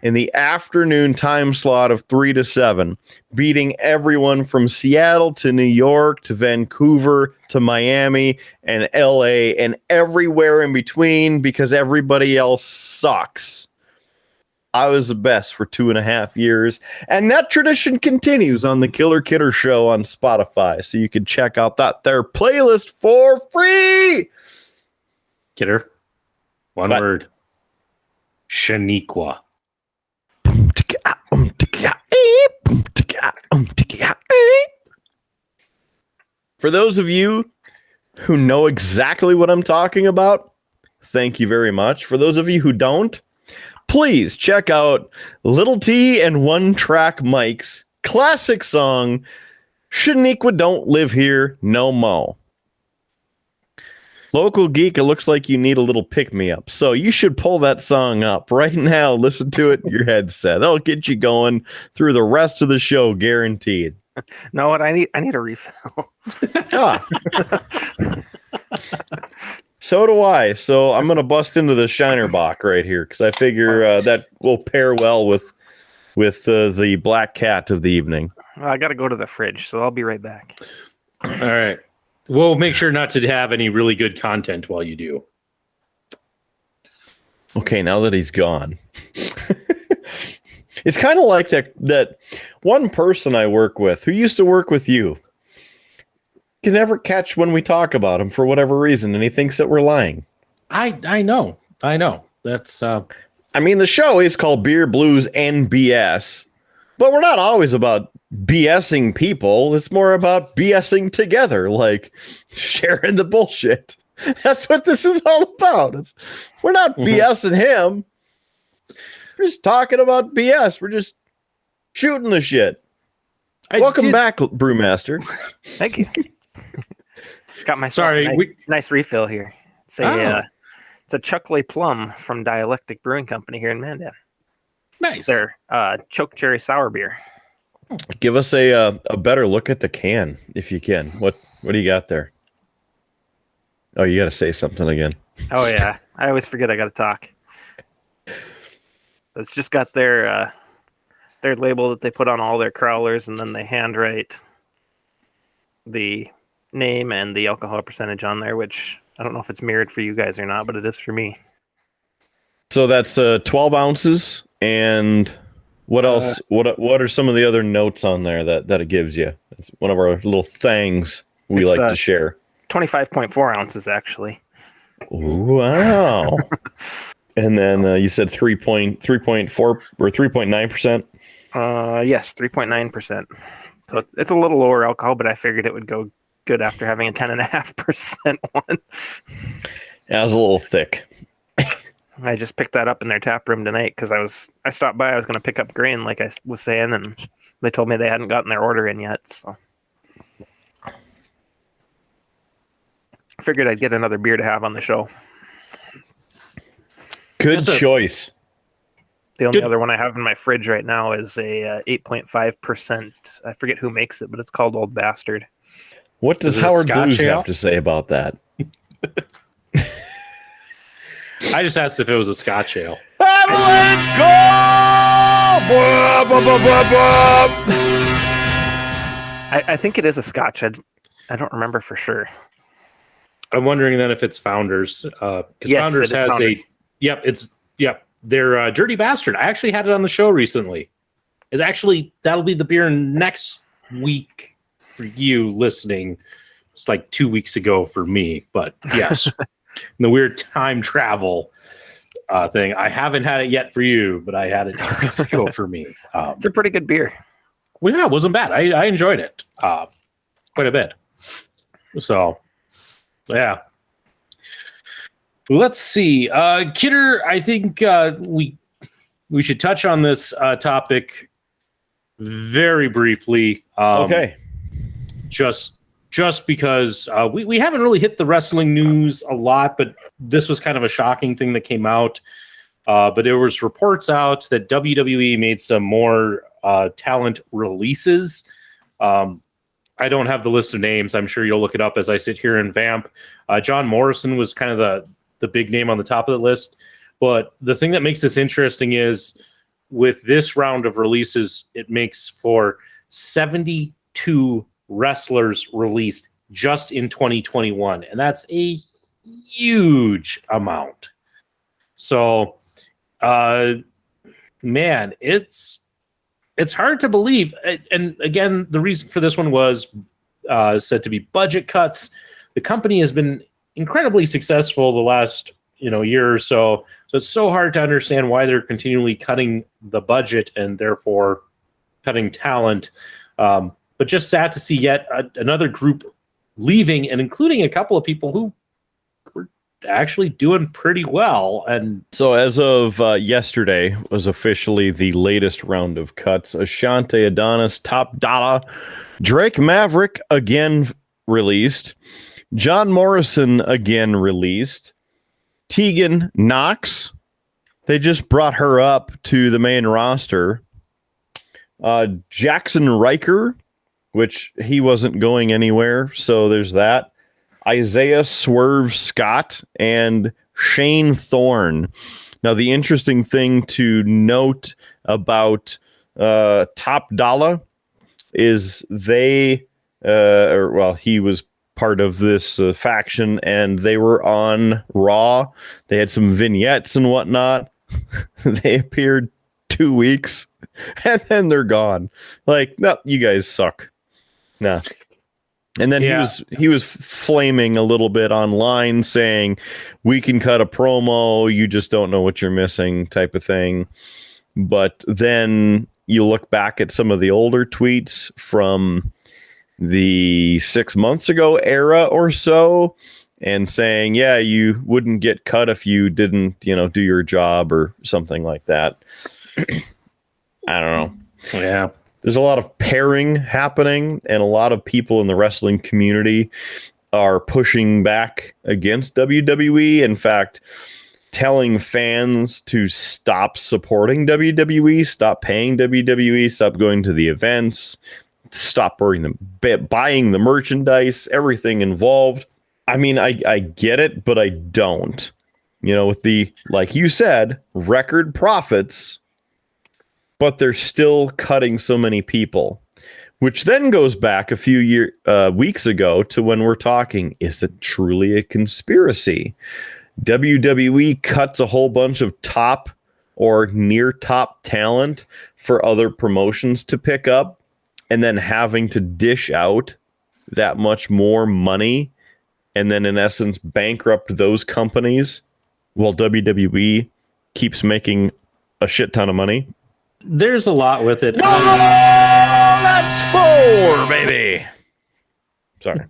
in the afternoon time slot of 3 to 7, beating everyone from Seattle to New York to Vancouver to Miami and LA and everywhere in between because everybody else sucks. I was the best for 2.5 years, and that tradition continues on the Killer Kidder Show on Spotify, so you can check out their playlist for free. Kidder, one What? word. Shaniqua. For those of you who know exactly what I'm talking about, thank you very much. For those of you who don't, please check out Little T and One Track Mike's classic song, Shaniqua Don't Live Here No Mo. Local Geek, it looks like you need a little pick-me-up, so you should pull that song up right now. Listen to it in your headset. That'll get you going through the rest of the show, guaranteed. Know what? I need a refill. Ah. So do I. So I'm going to bust into the Shiner Bock right here because I figure that will pair well with the Black Cat of the evening. Well, I got to go to the fridge, so I'll be right back. All right. We'll make sure not to have any really good content while you do. Okay, now that he's gone. It's kind of like that one person I work with who used to work with you can never catch when we talk about him for whatever reason, and he thinks that we're lying. I know. That's I mean, the show is called Beer, Blues, and BS, but we're not always about BSing people. It's more about BSing together, like sharing the bullshit. That's what this is all about. We're not BSing him. We're just talking about BS. We're just shooting the shit. Welcome back, Brewmaster. Thank you. Got myself nice refill here. It's a Chuckley Plum from Dialectic Brewing Company here in Mandan. nice. It's their choke cherry sour beer. Give us a better look at the can, if you can. What do you got there? Oh, you got to say something again. Oh yeah, I always forget I got to talk. It's just got their label that they put on all their crowlers, and then they handwrite the name and the alcohol percentage on there, which I don't know if it's mirrored for you guys or not, but it is for me. So that's 12 ounces, and what else? What are some of the other notes on there that it gives you? It's one of our little things we like to share. 25.4 ounces, actually. Ooh, wow. And then you said 3.4 or 3.9%? Yes, 3.9%. So it's a little lower alcohol, but I figured it would go good after having a 10.5% one. Yeah, it was a little thick. I just picked that up in their tap room tonight because I stopped by. I was going to pick up grain, like I was saying, and they told me they hadn't gotten their order in yet. So I figured I'd get another beer to have on the show. Good choice. The only other one I have in my fridge right now is a 8.5%. I forget who makes it, but it's called Old Bastard. What does Howard Blues have to say about that? I just asked if it was a Scotch ale. Avalanche, go! I think it is a Scotch. I don't remember for sure. I'm wondering then if it's Founders. Because Yes, Founders it is has Founders. They're Dirty Bastard. I actually had it on the show recently. That'll be the beer next week for you listening. It's like 2 weeks ago for me, but yes. The weird time travel thing. I haven't had it yet for you, but I had it 2 weeks ago for me. It's a pretty good beer. Well, yeah, it wasn't bad. I enjoyed it quite a bit. So, yeah. Let's see. Kidder, I think we should touch on this topic very briefly. Okay. Just just because we haven't really hit the wrestling news a lot, but this was kind of a shocking thing that came out. But there was reports out that WWE made some more talent releases. I don't have the list of names. I'm sure you'll look it up as I sit here and vamp. John Morrison was kind of the big name on the top of the list. But the thing that makes this interesting is with this round of releases, it makes for 72 wrestlers released just in 2021. And that's a huge amount. So, man, it's hard to believe. And again, the reason for this one was said to be budget cuts. The company has been incredibly successful the last year or so. So it's so hard to understand why they're continually cutting the budget and therefore cutting talent. But just sad to see yet another group leaving, and including a couple of people who were actually doing pretty well. And so as of yesterday was officially the latest round of cuts. Ashante Adonis, Top Dollar, Drake Maverick again released. John Morrison again released. Tegan Knox, they just brought her up to the main roster. Jackson Riker, which he wasn't going anywhere, so there's that. Isaiah Swerve Scott and Shane Thorne. Now, the interesting thing to note about Top Dollar is he was part of this faction, and they were on Raw. They had some vignettes and whatnot. They appeared 2 weeks, and then they're gone. Like, no, you guys suck. Nah. And then he was flaming a little bit online, saying, we can cut a promo, you just don't know what you're missing, type of thing. But then you look back at some of the older tweets from the 6 months ago era or so, and saying, yeah, you wouldn't get cut if you didn't, do your job or something like that. I don't know. Yeah. There's a lot of pairing happening, and a lot of people in the wrestling community are pushing back against WWE. In fact, telling fans to stop supporting WWE, stop paying WWE, stop going to the events, stop buying the merchandise, everything involved. I mean, I get it, but I don't. With the, like you said, record profits, but they're still cutting so many people, which then goes back a few weeks ago to when we're talking, is it truly a conspiracy? WWE cuts a whole bunch of top or near top talent for other promotions to pick up, and then having to dish out that much more money, and then in essence bankrupt those companies while WWE keeps making a shit ton of money. There's a lot with it. No, that's 4, baby. Sorry.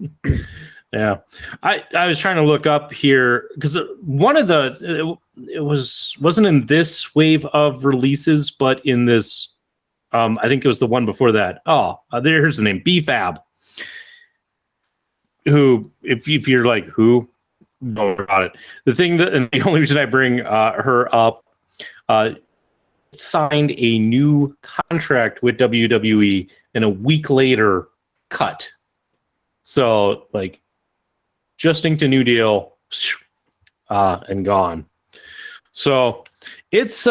Yeah, I was trying to look up here because one of it wasn't in this wave of releases, but in this, I think it was the one before that. There's the name, BFAB. Who, if you're like, who? Don't worry about it. And the only reason I bring her up, signed a new contract with WWE, and a week later cut. So, like, just inked a new deal, and gone. So it's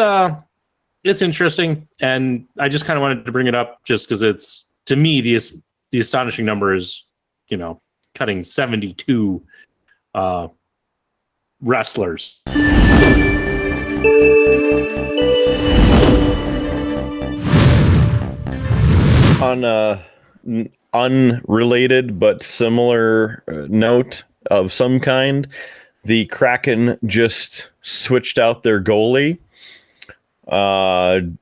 interesting, and I just kind of wanted to bring it up just because it's, to me, the astonishing number is, cutting 72 wrestlers. On an unrelated but similar note of some kind, the Kraken just switched out their goalie. Drieger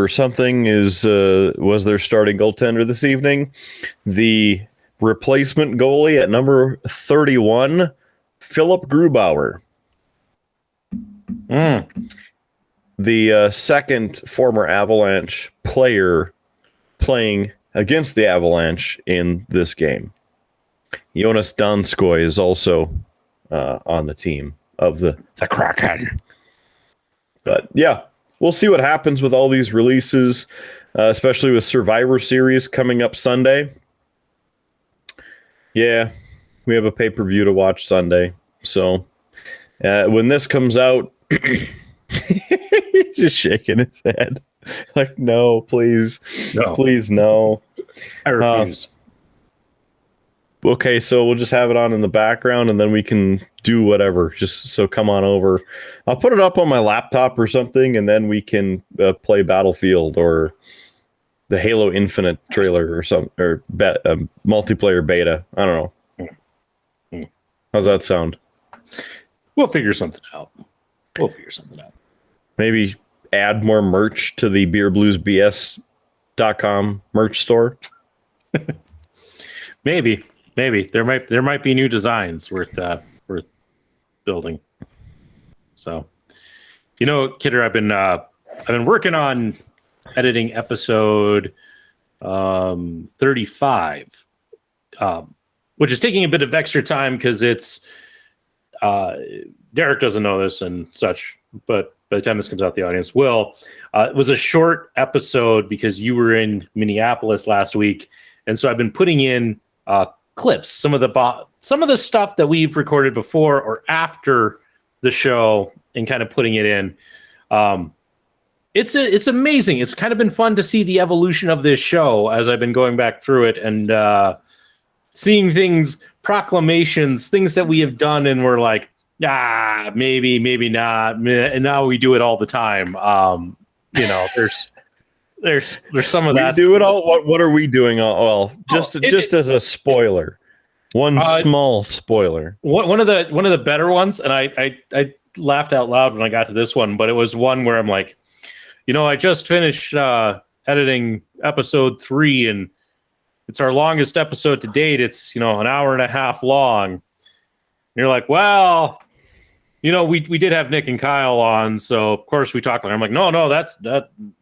or something was their starting goaltender this evening. The replacement goalie at number 31, Philip Grubauer. The second former Avalanche player playing against the Avalanche in this game. Jonas Donskoy is also on the team of the Kraken. But yeah, we'll see what happens with all these releases, especially with Survivor Series coming up Sunday. Yeah, we have a pay-per-view to watch Sunday. So when this comes out, he's just shaking his head. Like, no, please. No. Please, no. I refuse. Okay, so we'll just have it on in the background and then we can do whatever. Just so come on over. I'll put it up on my laptop or something and then we can play Battlefield or the Halo Infinite trailer or something, or multiplayer beta. I don't know. How's that sound? We'll figure something out. Maybe add more merch to the beerbluesbs.com merch store. Maybe there might be new designs worth building. So, Kidder, I've been working on editing episode 35, which is taking a bit of extra time because it's Derek doesn't know this and such, but by the time this comes out, the audience will. It was a short episode because you were in Minneapolis last week, and so I've been putting in clips, some of the stuff that we've recorded before or after the show, and kind of putting it in. It's amazing. It's kind of been fun to see the evolution of this show as I've been going back through it and seeing things, proclamations, things that we have done, and we're like, maybe not. And now we do it all the time. There's some of that. We do it all. What are we doing? Well, just as a spoiler, small spoiler. One of the better ones, and I laughed out loud when I got to this one, but it was one where I'm like, I just finished editing episode 3, and it's our longest episode to date. It's an hour and a half long. And you're like, well, we did have Nick and Kyle on, so of course we talked. I'm like, no, that's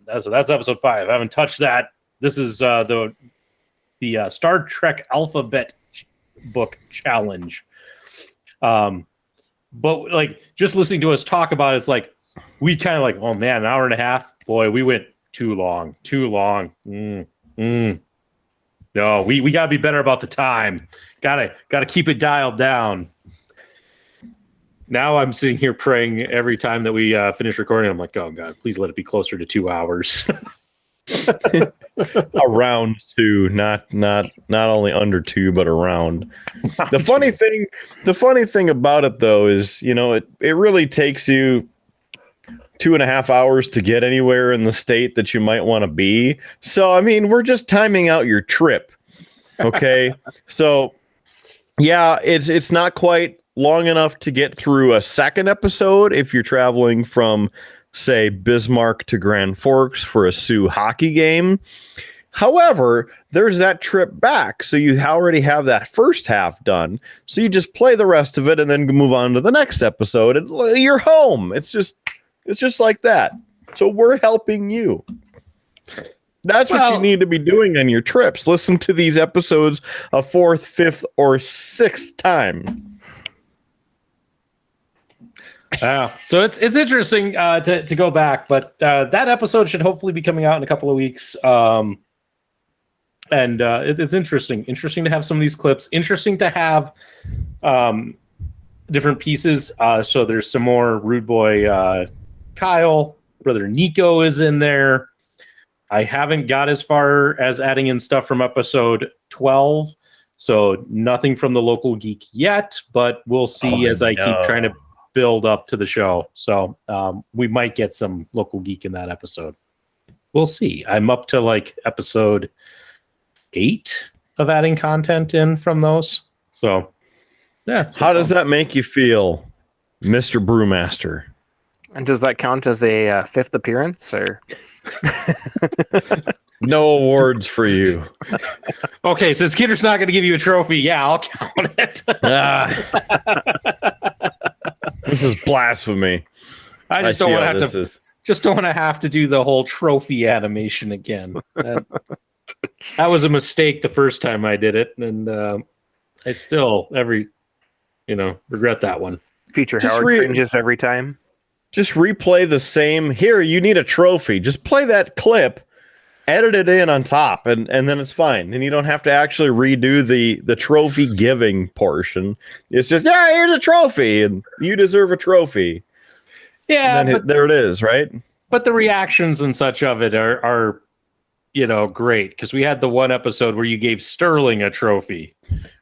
episode 5. I haven't touched that. This is the Star Trek Alphabet book challenge. But like just listening to us talk about it's like we kind of like, oh man, an hour and a half. Boy, we went too long. No, we gotta be better about the time. Gotta keep it dialed down. Now I'm sitting here praying every time that we finish recording. I'm like, oh God, please let it be closer to 2 hours. Around 2, not only under 2, but around. The funny thing about it though is, it really takes you 2.5 hours to get anywhere in the state that you might want to be. So, I mean, we're just timing out your trip. Okay. So yeah, it's not quite long enough to get through a second episode if you're traveling from, say, Bismarck to Grand Forks for a Sioux hockey game. However, there's that trip back, so you already have that first half done. So you just play the rest of it and then move on to the next episode, and you're home. It's just like that. So we're helping you. That's what you need to be doing on your trips. Listen to these episodes a 4th, 5th, or 6th time. So it's interesting to go back, but that episode should hopefully be coming out in a couple of weeks. And it's interesting to have some of these clips. Interesting to have different pieces. So there's some more Rude Boy Kyle. Brother Nico is in there. I haven't got as far as adding in stuff from episode 12. So nothing from the Local Geek yet, but we'll see as I keep trying to build up to the show. So we might get some Local Geek in that episode. We'll see. I'm up to like episode 8 of adding content in from those. So yeah. How does that make you feel, Mr. Brewmaster? And does that count as a 5th appearance, or? No awards for you. Okay, since Kidder's not going to give you a trophy, yeah, I'll count it. This is blasphemy. I just don't want to have to do the whole trophy animation again. That was a mistake the first time I did it, and I still regret that one. Future Just Howard cringes every time. Just replay the same. Here, you need a trophy. Just play that clip, edit it in on top, and then it's fine. And you don't have to actually redo the trophy giving portion. It's just, here's a trophy, and you deserve a trophy. Yeah, And then there it is, right? But the reactions and such of it are great, because we had the one episode where you gave Sterling a trophy.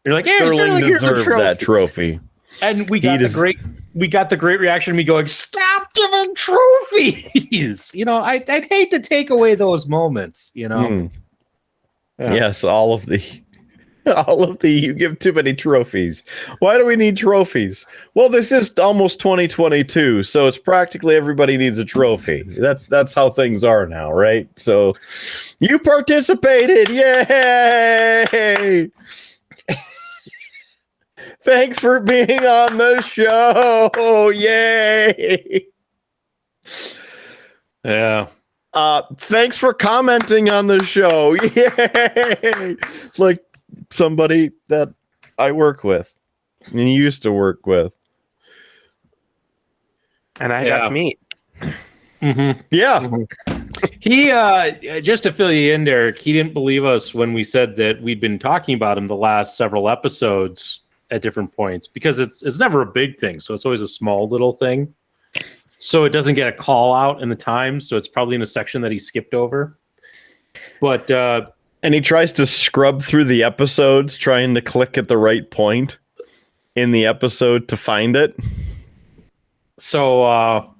You're like, hey, Sterling here's a deserved that trophy. And we got the great reaction. Me going, stop giving trophies. I'd hate to take away those moments. Yeah. Yes, all of the you give too many trophies. Why do we need trophies? Well, this is almost 2022, so it's practically everybody needs a trophy. That's how things are now, right? So you participated, yay! Thanks for being on the show, yay! Yeah. Thanks for commenting on the show, yay! Like somebody that I work with and used to work with, and I got to meet. Mm-hmm. Yeah. Mm-hmm. He just to fill you in, Derek, he didn't believe us when we said that we'd been talking about him the last several episodes at different points, because it's never a big thing, so it's always a small little thing, so it doesn't get a call out in the time, so it's probably in a section that he skipped over. But and he tries to scrub through the episodes trying to click at the right point in the episode to find it. So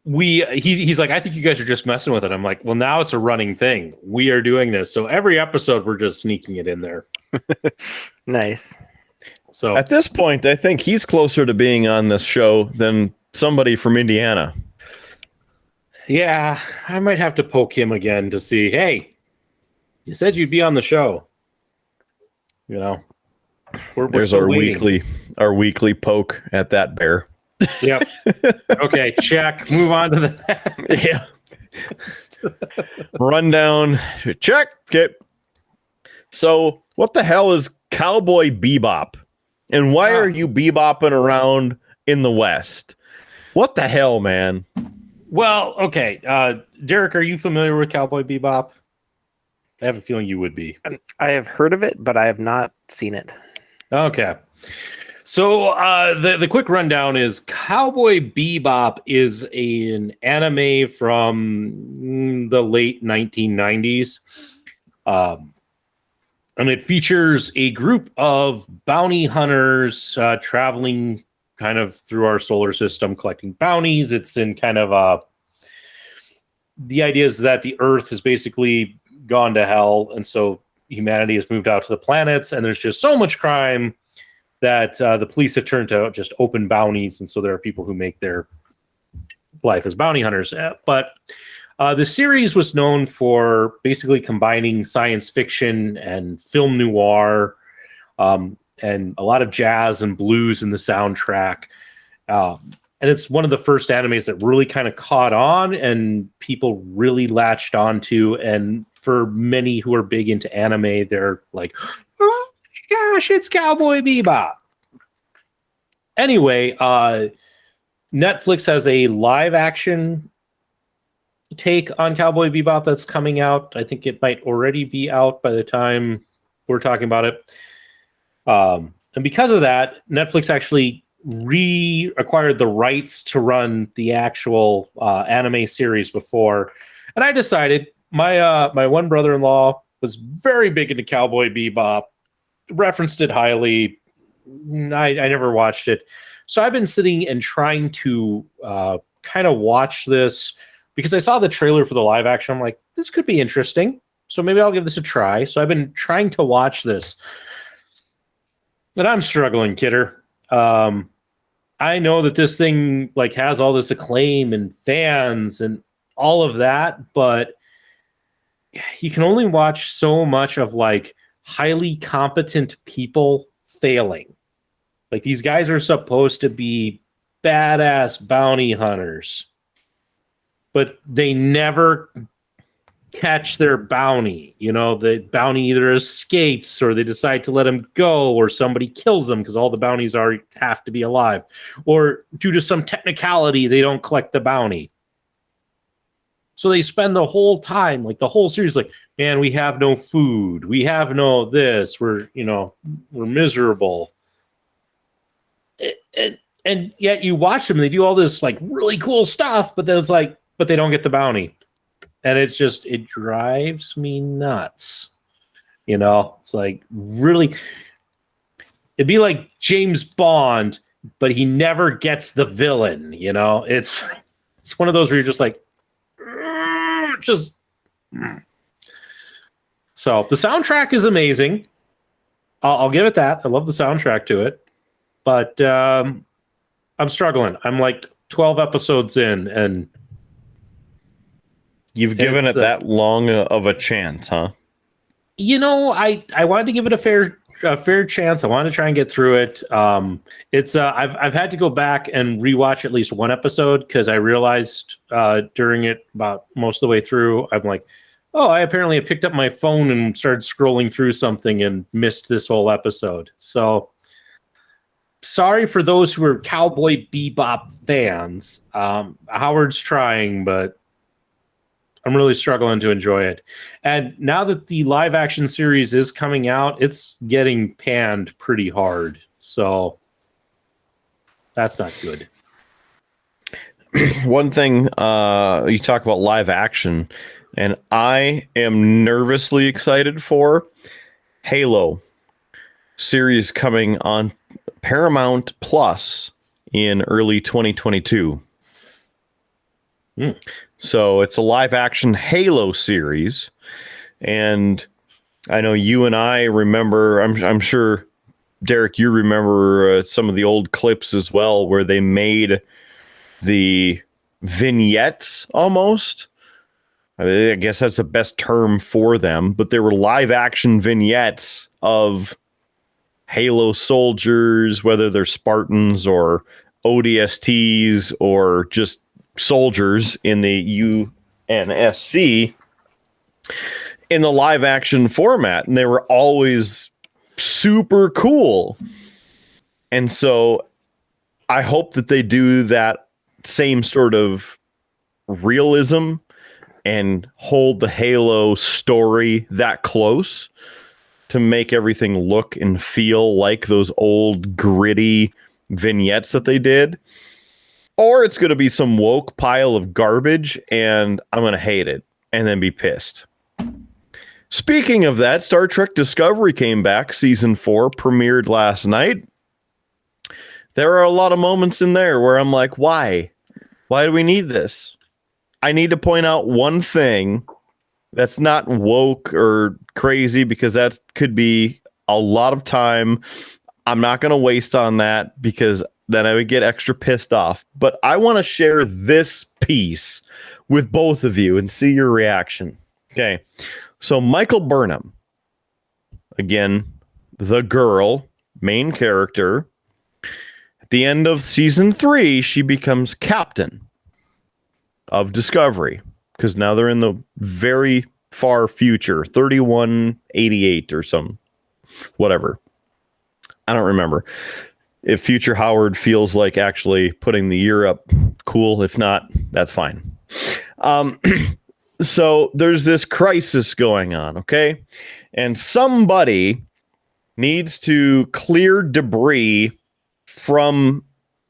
he's like, I think you guys are just messing with it. I'm like, well, now it's a running thing. We are doing this. So every episode we're just sneaking it in there. Nice. So at this point, I think he's closer to being on this show than somebody from Indiana. Yeah, I might have to poke him again to see, hey, you said you'd be on the show. There's our weekly poke at that bear. Yep. Okay, check. Move on to the yeah. Rundown. Check. Okay. So, what the hell is Cowboy Bebop? And why are you bebopping around in the West? What the hell, man? Well, okay. Derek, are you familiar with Cowboy Bebop? I have a feeling you would be. I have heard of it, but I have not seen it. Okay. So the quick rundown is Cowboy Bebop is an anime from the late 1990s. And it features a group of bounty hunters traveling kind of through our solar system, collecting bounties. It's in kind of the idea is that the Earth has basically gone to hell, and so humanity has moved out to the planets, and there's just so much crime that the police have turned to just open bounties, and so there are people who make their life as bounty hunters. But the series was known for basically combining science fiction and film noir, and a lot of jazz and blues in the soundtrack. And it's one of the first animes that really kind of caught on and people really latched onto. And for many who are big into anime, they're like, oh gosh, it's Cowboy Bebop. Anyway, Netflix has a live action take on Cowboy Bebop that's coming out. I think it might already be out by the time we're talking about it. And because of that, Netflix actually reacquired the rights to run the actual anime series before. And I decided, my one brother-in-law was very big into Cowboy Bebop, referenced it highly. I never watched it. So I've been sitting and trying to kind of watch this because I saw the trailer for the live action. I'm like, this could be interesting. So maybe I'll give this a try. So I've been trying to watch this. But I'm struggling, kidder. I know that this thing like has all this acclaim and fans and all of that, but you can only watch so much of like highly competent people failing. Like these guys are supposed to be badass bounty hunters, but they never catch their bounty. You know, the bounty either escapes or they decide to let him go, or somebody kills them because all the bounties have to be alive, or due to some technicality they don't collect the bounty. So they spend the whole time, like the whole series, like, man, we have no food, we have no this, we're miserable. And yet you watch them, they do all this like really cool stuff, but then it's like, but they don't get the bounty. And it drives me nuts. You know, it's like really, it'd be like James Bond, but he never gets the villain, you know? It's one of those where you're just like, just. So the soundtrack is amazing. I'll give it that. I love the soundtrack to it. But I'm struggling. I'm like 12 episodes in, and you've given it that long of a chance, huh? You know, I wanted to give it a fair chance. I wanted to try and get through it. It's I've had to go back and rewatch at least one episode because I realized during it about most of the way through, I'm like, oh, I apparently picked up my phone and started scrolling through something and missed this whole episode. So sorry for those who are Cowboy Bebop fans. Howard's trying, but I'm really struggling to enjoy it. And now that the live action series is coming out, it's getting panned pretty hard. So that's not good. One thing, you talk about live action, and I am nervously excited for Halo series coming on Paramount Plus in early 2022. So it's a live action Halo series, and I know you and I remember, I'm sure Derek, you remember some of the old clips as well, where they made the vignettes almost. I guess that's the best term for them, but they were live action vignettes of Halo soldiers, whether they're Spartans or ODSTs or just soldiers in the UNSC in the live action format, and they were always super cool. And so I hope that they do that same sort of realism and hold the Halo story that close to make everything look and feel like those old gritty vignettes that they did. Or it's going to be some woke pile of garbage, and I'm going to hate it and then be pissed. Speaking of that, Star Trek Discovery came back. Season 4 premiered last night. There are a lot of moments in there where I'm like, why? Why do we need this? I need to point out one thing that's not woke or crazy, because that could be a lot of time. I'm not going to waste on that because then I would get extra pissed off. But I want to share this piece with both of you and see your reaction. Okay. So Michael Burnham, again, the girl, main character. At the end of season 3, she becomes captain of Discovery, because now they're in the very far future, 3188 or some whatever. I don't remember. If Future Howard feels like actually putting the year up, cool. If not, that's fine. So there's this crisis going on, okay? And somebody needs to clear debris from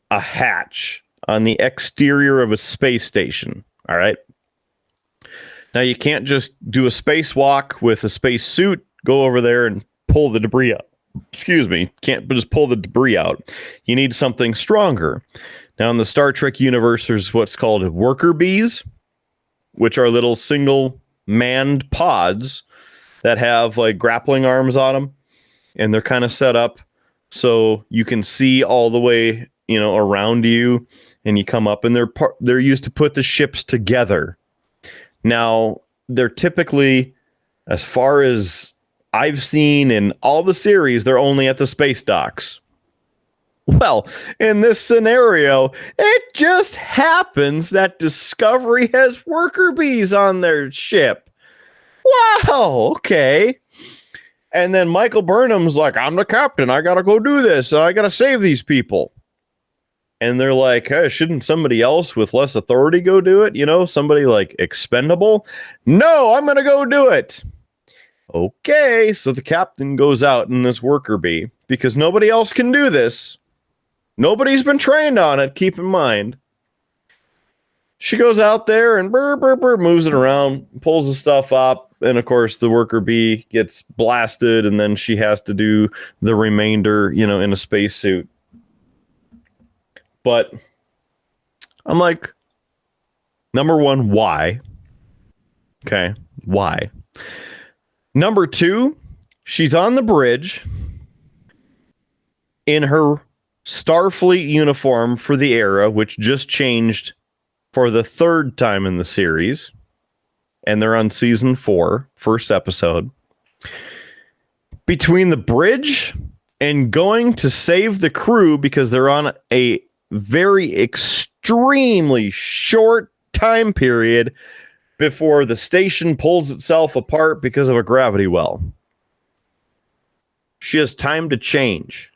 a hatch on the exterior of a space station, all right? Now, you can't just do a spacewalk with a space suit, go over there and pull the debris out. Excuse me, can't just pull the debris out. You need something stronger. Now, in the Star Trek universe, there's what's called worker bees, which are little single manned pods that have like grappling arms on them, and they're kind of set up so you can see all the way, around you, and you come up, and they're used to put the ships together. Now, they're typically, as far as I've seen in all the series, they're only at the space docks. Well, in this scenario, it just happens that Discovery has worker bees on their ship. wow, okay. And then Michael Burnham's like, I'm the captain. I got to go do this. I got to save these people. And they're like, hey, shouldn't somebody else with less authority go do it? You know, somebody like expendable? No, I'm going to go do it. Okay, so the captain goes out in this worker bee because nobody else can do this. Nobody's been trained on it, keep in mind. She goes out there and moves it around, pulls the stuff up, and of course the worker bee gets blasted, and then she has to do the remainder, you know, in a spacesuit. But I'm like, number one, why? Okay, why? Number two, she's on the bridge in her Starfleet uniform for the era, which just changed for the third time in the series. And they're on season 4, first episode. Between the bridge and going to save the crew because they're on a very extremely short time period before the station pulls itself apart because of a gravity well. She has time to change.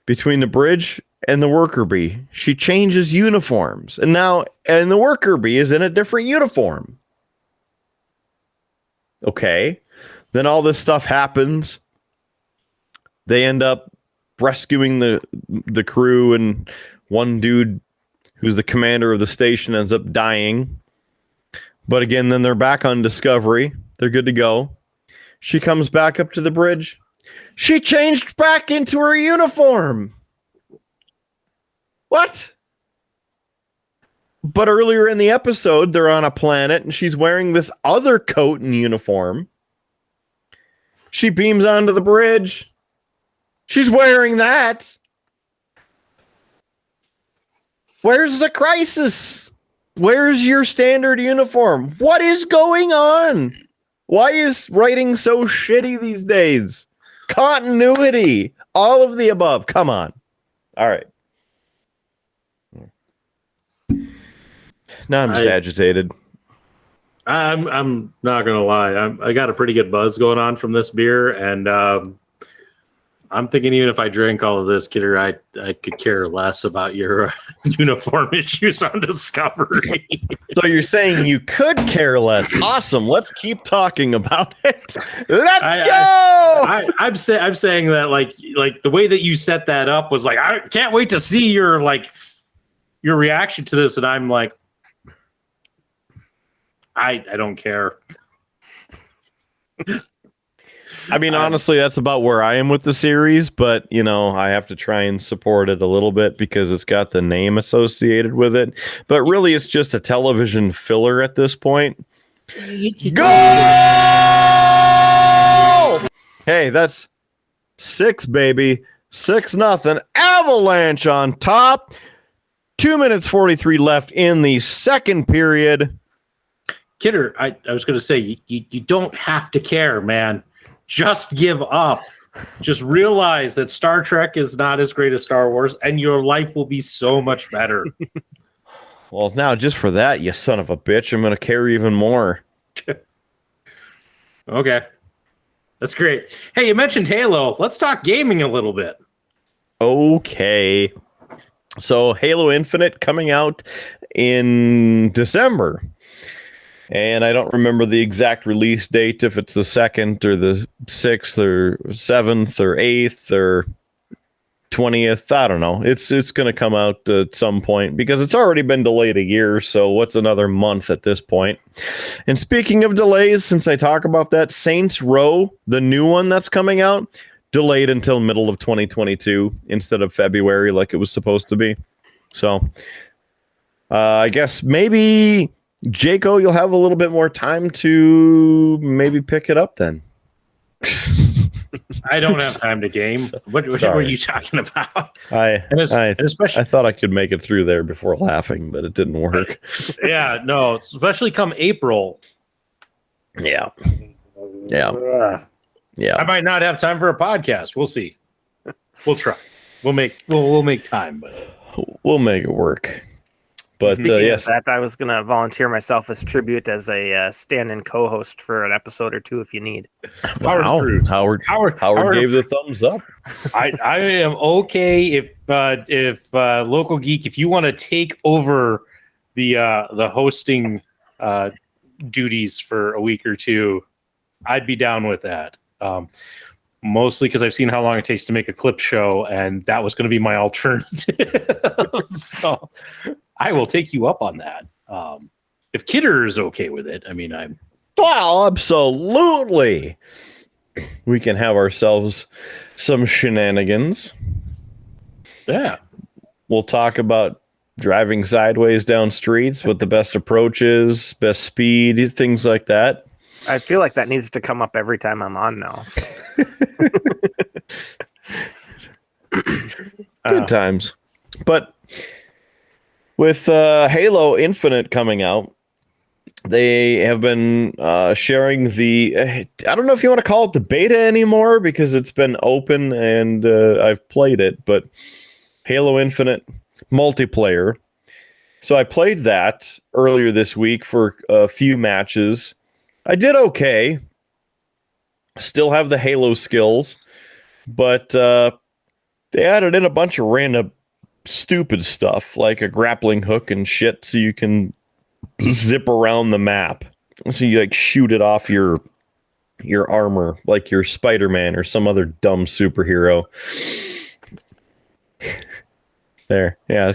Between the bridge and the worker bee, she changes uniforms. And the worker bee is in a different uniform. Okay. Then all this stuff happens. They end up rescuing the crew, and one dude who's the commander of the station ends up dying. But again, then they're back on Discovery. They're good to go. She comes back up to the bridge. She changed back into her uniform. What? But earlier in the episode, they're on a planet and she's wearing this other coat and uniform. She beams onto the bridge. She's wearing that. Where's the crisis? Where's your standard uniform? What is going on? Why is writing so shitty these days? Continuity. All of the above. Come on. All right. Now I'm just agitated. I'm not gonna lie. I got a pretty good buzz going on from this beer, and I'm thinking even if I drank all of this, Kidder, I could care less about your uniform issues on Discovery. So you're saying you could care less? Awesome. Let's keep talking about it. Let's go. I'm saying that like the way that you set that up was like, I can't wait to see your reaction to this, and I'm like, I don't care. I mean, honestly, that's about where I am with the series, but, you know, I have to try and support it a little bit because it's got the name associated with it. But really, it's just a television filler at this point. Go! Hey, that's 6, baby. 6-0. Avalanche on top. 2 minutes 43 left in the second period. Kidder, I was going to say, you don't have to care, man. Just give up. Just realize that Star Trek is not as great as Star Wars, and your life will be so much better. Well, now, just for that, you son of a bitch, I'm going to care even more. Okay. That's great. Hey, you mentioned Halo. Let's talk gaming a little bit. Okay. So, Halo Infinite coming out in December. And I don't remember the exact release date, if it's the 2nd or the 6th or 7th or 8th or 20th. I don't know. It's going to come out at some point because it's already been delayed a year. So what's another month at this point? And speaking of delays, since I talk about that, Saints Row, the new one that's coming out, delayed until middle of 2022 instead of February like it was supposed to be. So I guess maybe... Jaco, you'll have a little bit more time to maybe pick it up then. I don't have time to game. What were you talking about? I thought I could make it through there before laughing, but it didn't work. Yeah, no, especially come April. Yeah. I might not have time for a podcast. We'll see. We'll try. We'll make time, but we'll make it work. But Speaking of yes, that, I was going to volunteer myself as tribute as a stand-in co-host for an episode or two if you need. wow, Howard gave the thumbs up. I am okay if Local Geek, if you want to take over the hosting duties for a week or two, I'd be down with that. Mostly because I've seen how long it takes to make a clip show, and that was going to be my alternative. So I will take you up on that. If Kidder is okay with it, I mean, Well, absolutely. We can have ourselves some shenanigans. Yeah. We'll talk about driving sideways down streets, what the best approach is, best speed, things like that. I feel like that needs to come up every time I'm on now. So. Good times. But with Halo Infinite coming out, they have been sharing the, I don't know if you want to call it the beta anymore because it's been open and I've played it, but Halo Infinite multiplayer. So I played that earlier this week for a few matches. I did okay. Still have the Halo skills, but they added in a bunch of random stupid stuff like a grappling hook and shit so you can zip around the map. So you like shoot it off your armor like you're Spider-Man or some other dumb superhero. There. Yeah.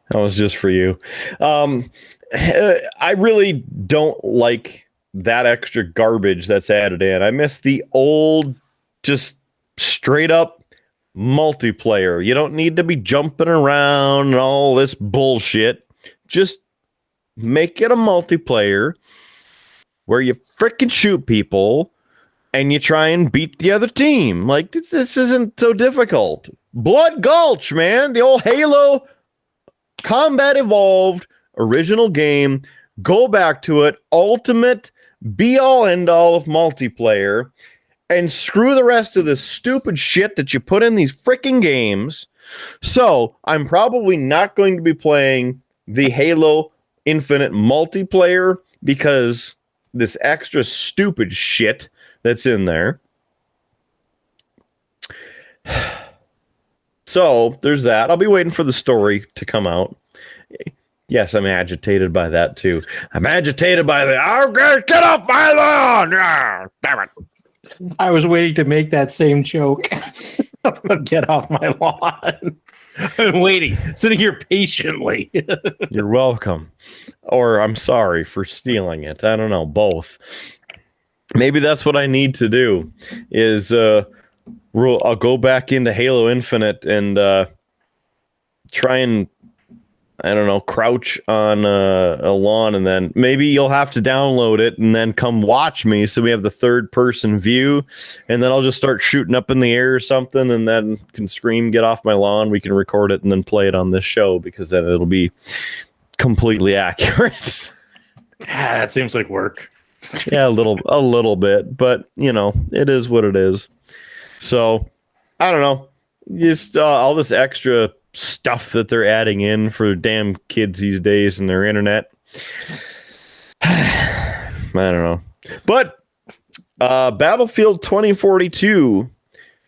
That was just for you. I really don't like that extra garbage that's added in. I miss the old, just straight up multiplayer. You don't need to be jumping around and all this bullshit. Just make it a multiplayer where you freaking shoot people and you try and beat the other team. Like, this isn't so difficult. Blood Gulch, man. The old Halo Combat Evolved original game. Go back to it. Ultimate be-all, end-all of multiplayer. And screw the rest of this stupid shit that you put in these freaking games. So, I'm probably not going to be playing the Halo Infinite multiplayer because this extra stupid shit that's in there. So, there's that. I'll be waiting for the story to come out. Yes, I'm agitated by that too. I'm agitated by the, oh, get off my lawn! Ah, damn it. I was waiting to make that same joke. Get off my lawn. I'm waiting, sitting here patiently. You're welcome. Or I'm sorry for stealing it. I don't know, both. Maybe that's what I need to do is I'll go back into Halo Infinite and try and, I don't know, crouch on a lawn, and then maybe you'll have to download it and then come watch me so we have the third person view, and then I'll just start shooting up in the air or something and then can scream, get off my lawn. We can record it and then play it on this show because then it'll be completely accurate. Yeah, that seems like work. Yeah, a little bit, but you know, it is what it is. So I don't know, just all this extra stuff that they're adding in for damn kids these days and their internet. I don't know. But Battlefield 2042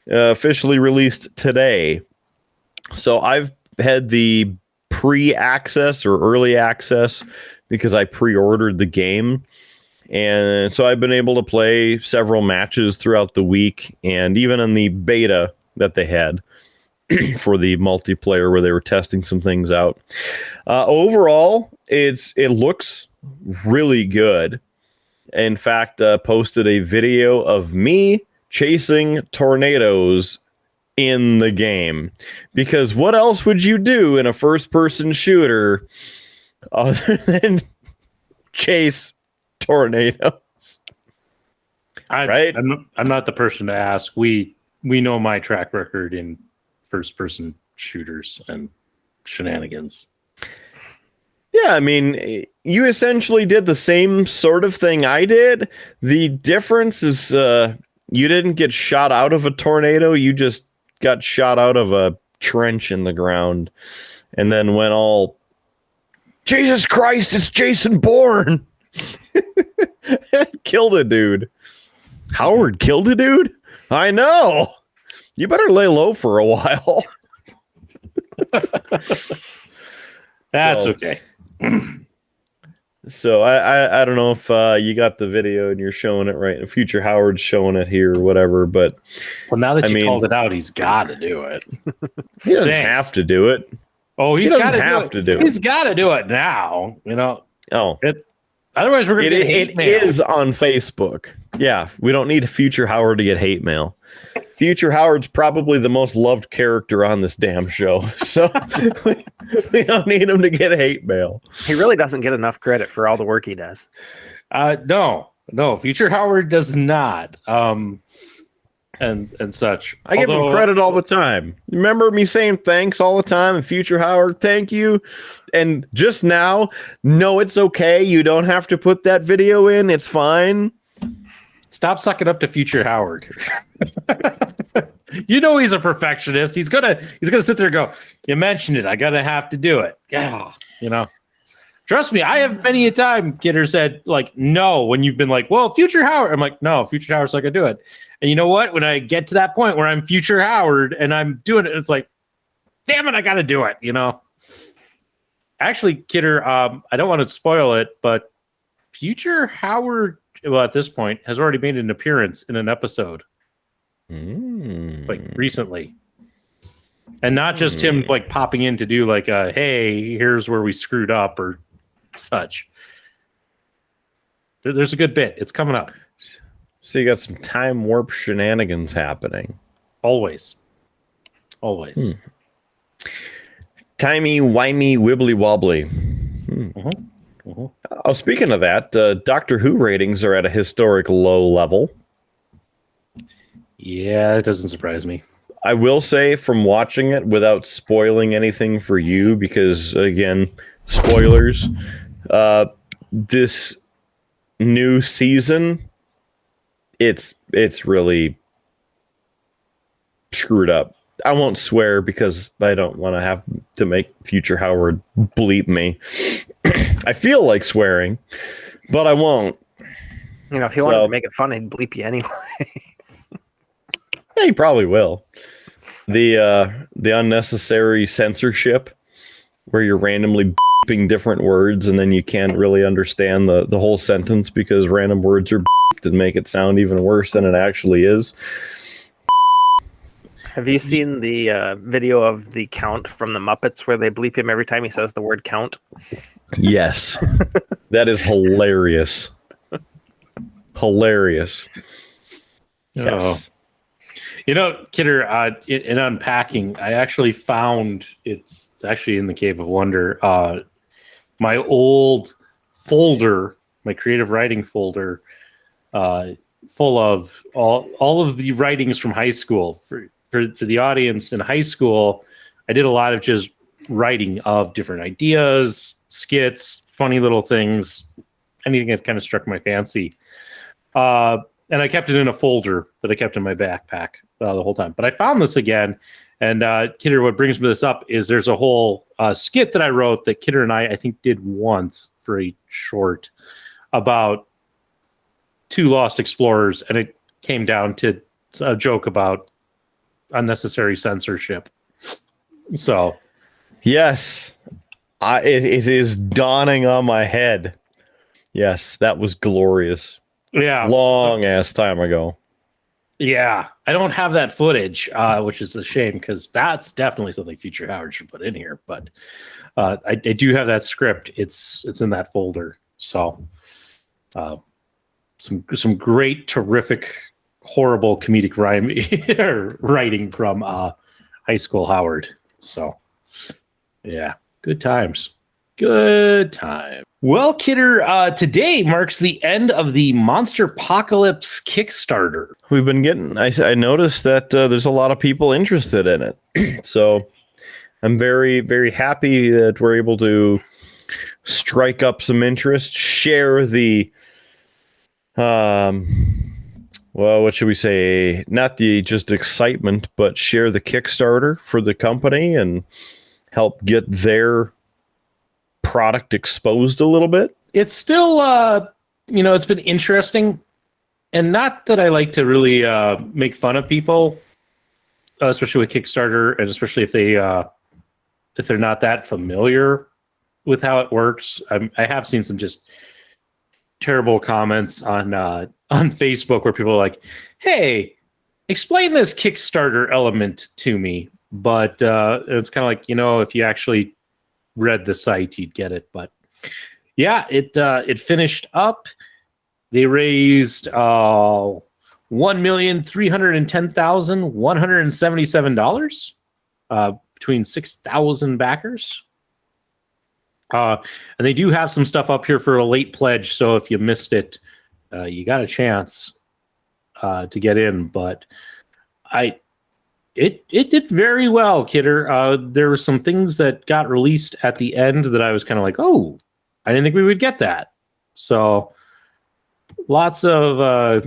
officially released today. So I've had the pre-access or early access because I pre-ordered the game. And so I've been able to play several matches throughout the week, and even in the beta that they had for the multiplayer where they were testing some things out. Overall, it looks really good. In fact, posted a video of me chasing tornadoes in the game. Because what else would you do in a first-person shooter other than chase tornadoes? Right? I'm not the person to ask. We know my track record in first-person shooters and shenanigans. Yeah, I mean, you essentially did the same sort of thing I did. The difference is you didn't get shot out of a tornado. You just got shot out of a trench in the ground and then went all Jesus Christ, it's Jason Bourne. Killed a dude. Howard killed a dude? I know. You better lay low for a while. That's okay. So I don't know if you got the video and you're showing it right. Future Howard's showing it here or whatever, but well, now that you called it out, he's got to do it. He doesn't have to do it. Oh, he doesn't have to do it. He's got to do it now. You know. Oh, otherwise we're gonna get hate mail. It is on Facebook. Yeah, we don't need Future Howard to get hate mail. Future Howard's probably the most loved character on this damn show, so we don't need him to get hate mail. He really doesn't get enough credit for all the work he does. No, Future Howard does not. And such. I give him credit all the time. Remember me saying thanks all the time, and Future Howard, thank you. And just now, no, it's okay. You don't have to put that video in. It's fine. Stop sucking up to Future Howard. You know he's a perfectionist. He's gonna sit there and go, you mentioned it. I gotta have to do it. Yeah, you know. Trust me, I have many a time Kidder said like no when you've been like, well, Future Howard. I'm like, no, Future Howard's not gonna do it. And you know what? When I get to that point where I'm Future Howard and I'm doing it, it's like, damn it, I gotta do it, you know. Actually, Kidder, I don't want to spoil it, but Future Howard, well, at this point, has already made an appearance in an episode. Like recently. And not just him like popping in to do like a hey, here's where we screwed up or such. There's a good bit. It's coming up. So you got some time warp shenanigans happening. Always. Timey-wimey wibbly wobbly. Oh, speaking of that, Doctor Who ratings are at a historic low level. Yeah, it doesn't surprise me. I will say from watching it without spoiling anything for you, because again, spoilers, this new season, it's really screwed up. I won't swear because I don't want to have to make Future Howard bleep me. I feel like swearing, but I won't. You know, if he wanted to make it fun, he'd bleep you anyway. Yeah, he probably will. The unnecessary censorship where you're randomly beeping different words and then you can't really understand the whole sentence because random words are beeped and make it sound even worse than it actually is. Have you seen the video of the Count from the Muppets where they bleep him every time he says the word count? Yes. That is hilarious. Hilarious. Yes. You know, Kidder, in unpacking, I actually found it's actually in the Cave of Wonder. My old folder, my creative writing folder, full of all of the writings from high school. For the audience in high school, I did a lot of just writing of different ideas, skits, funny little things, anything that kind of struck my fancy. And I kept it in a folder that I kept in my backpack the whole time. But I found this again. And Kidder, what brings me this up is there's a whole skit that I wrote that Kidder and I think, did once for a short about two lost explorers. And it came down to a joke about unnecessary censorship. So. Yes. It is dawning on my head. Yes, that was glorious. Yeah. Long ass time ago. Yeah. I don't have that footage, which is a shame because that's definitely something Future Howard should put in here. But I do have that script. It's in that folder. So some great, terrific, horrible comedic writing from high school Howard. So yeah, good times. Good time. Well, Kidder, today marks the end of the Monsterpocalypse Kickstarter. We've been getting, I noticed that there's a lot of people interested in it. So I'm very, very happy that we're able to strike up some interest, share the, well, what should we say? Not the just excitement, but share the Kickstarter for the company and help get their product exposed a little bit? It's still, it's been interesting. And not that I like to really make fun of people, especially with Kickstarter, and especially if they're not that familiar with how it works. I have seen some just terrible comments on Facebook where people are like, "Hey, explain this Kickstarter element to me." But it's kind of like, if you actually read the site, you'd get it. But yeah, it finished up. They raised $1,310,177 between 6,000 backers. And they do have some stuff up here for a late pledge, so if you missed it, you got a chance to get in. But it did very well, Kidder. There were some things that got released at the end that I was kind of like, oh, I didn't think we would get that. So lots of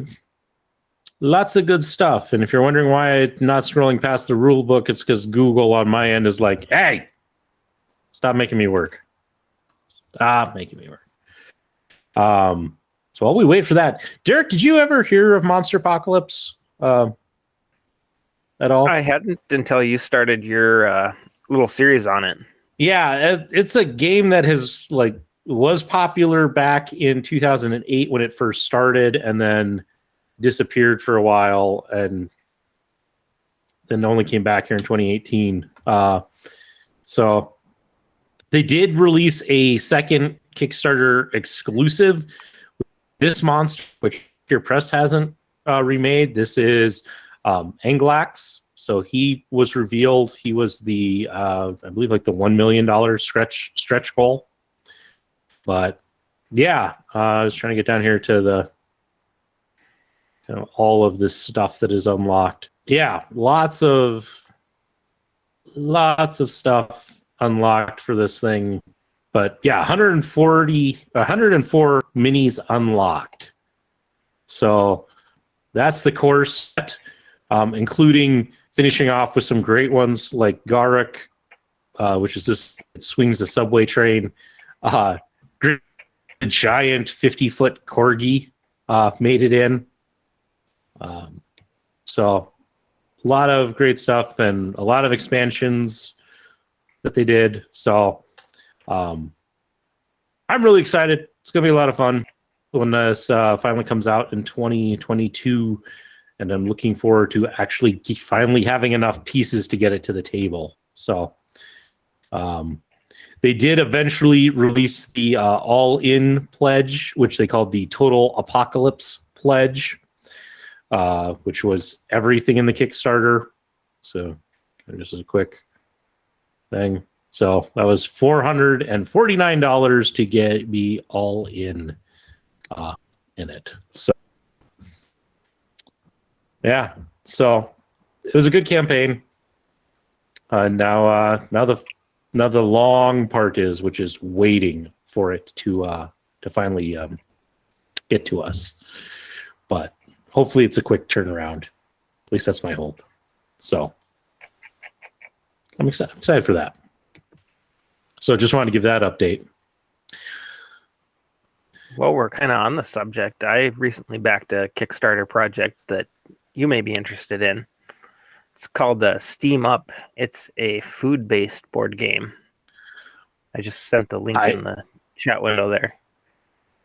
good stuff. And if you're wondering why I'm not scrolling past the rule book, it's because Google on my end is like, hey, stop making me work. Stop making me work. So while we wait for that, Derek, did you ever hear of Monsterpocalypse at all? I hadn't until you started your little series on it. Yeah, it's a game that was popular back in 2008 when it first started, and then disappeared for a while, and then only came back here in 2018. So they did release a second Kickstarter exclusive. This monster, which your press hasn't remade. This is Anglax. So he was revealed. He was the, I believe, like the $1 million stretch goal. But yeah, I was trying to get down here to the all of this stuff that is unlocked. Yeah, lots of stuff unlocked for this thing. But yeah, 104 minis unlocked. So that's the core set, including finishing off with some great ones like Garrick, which is this, it swings a subway train. The giant 50-foot corgi made it in. So a lot of great stuff and a lot of expansions that they did. So I'm really excited. It's going to be a lot of fun when this finally comes out in 2022. And I'm looking forward to actually finally having enough pieces to get it to the table. So they did eventually release the all-in pledge, which they called the Total Apocalypse pledge, which was everything in the Kickstarter. So just as a quick thing. So that was $449 to get me all in it. So yeah, so it was a good campaign. Now the long part is, which is waiting for it to finally get to us. But hopefully it's a quick turnaround. At least that's my hope. So I'm excited for that. So just wanted to give that update. Well, we're kind of on the subject. I recently backed a Kickstarter project that you may be interested in. It's called Steam Up. It's a food-based board game. I just sent the link in the chat window there.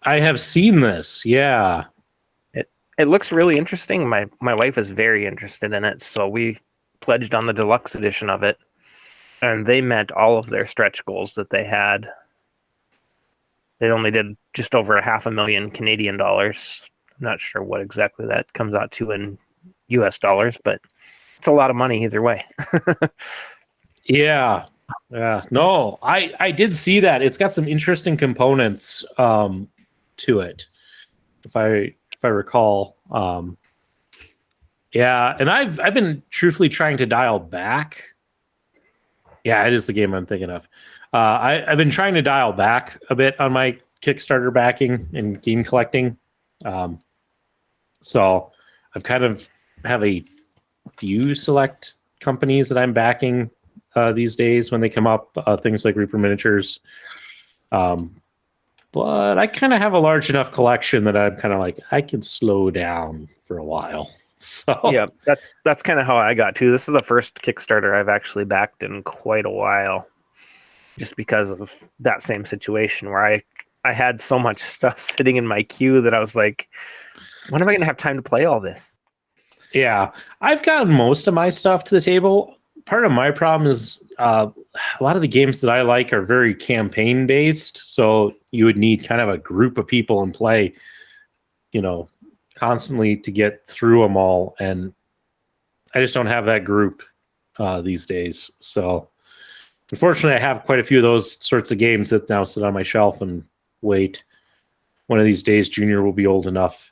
I have seen this, yeah. It looks really interesting. My wife is very interested in it, so we pledged on the deluxe edition of it, and they met all of their stretch goals that they had. They only did just over $500,000 Canadian dollars. I'm not sure what exactly that comes out to in US dollars, but it's a lot of money either way. Yeah. No, I did see that. It's got some interesting components to it, if I recall. Yeah, and I've been truthfully trying to dial back. Yeah, it is the game I'm thinking of. I've been trying to dial back a bit on my Kickstarter backing and game collecting. So I've kind of have a few select companies that I'm backing these days when they come up, things like Reaper Miniatures. But I kind of have a large enough collection that I'm kind of like, I can slow down for a while. So Yeah, that's kind of how I got to. This is the first Kickstarter I've actually backed in quite a while, just because of that same situation where I had so much stuff sitting in my queue that I was like, when am I going to have time to play all this? yeah, I've gotten most of my stuff to the table. Part of my problem is a lot of the games that I like are very campaign based. So you would need kind of a group of people in play, constantly to get through them all. And I just don't have that group these days. So unfortunately, I have quite a few of those sorts of games that now sit on my shelf and wait. One of these days, Junior will be old enough.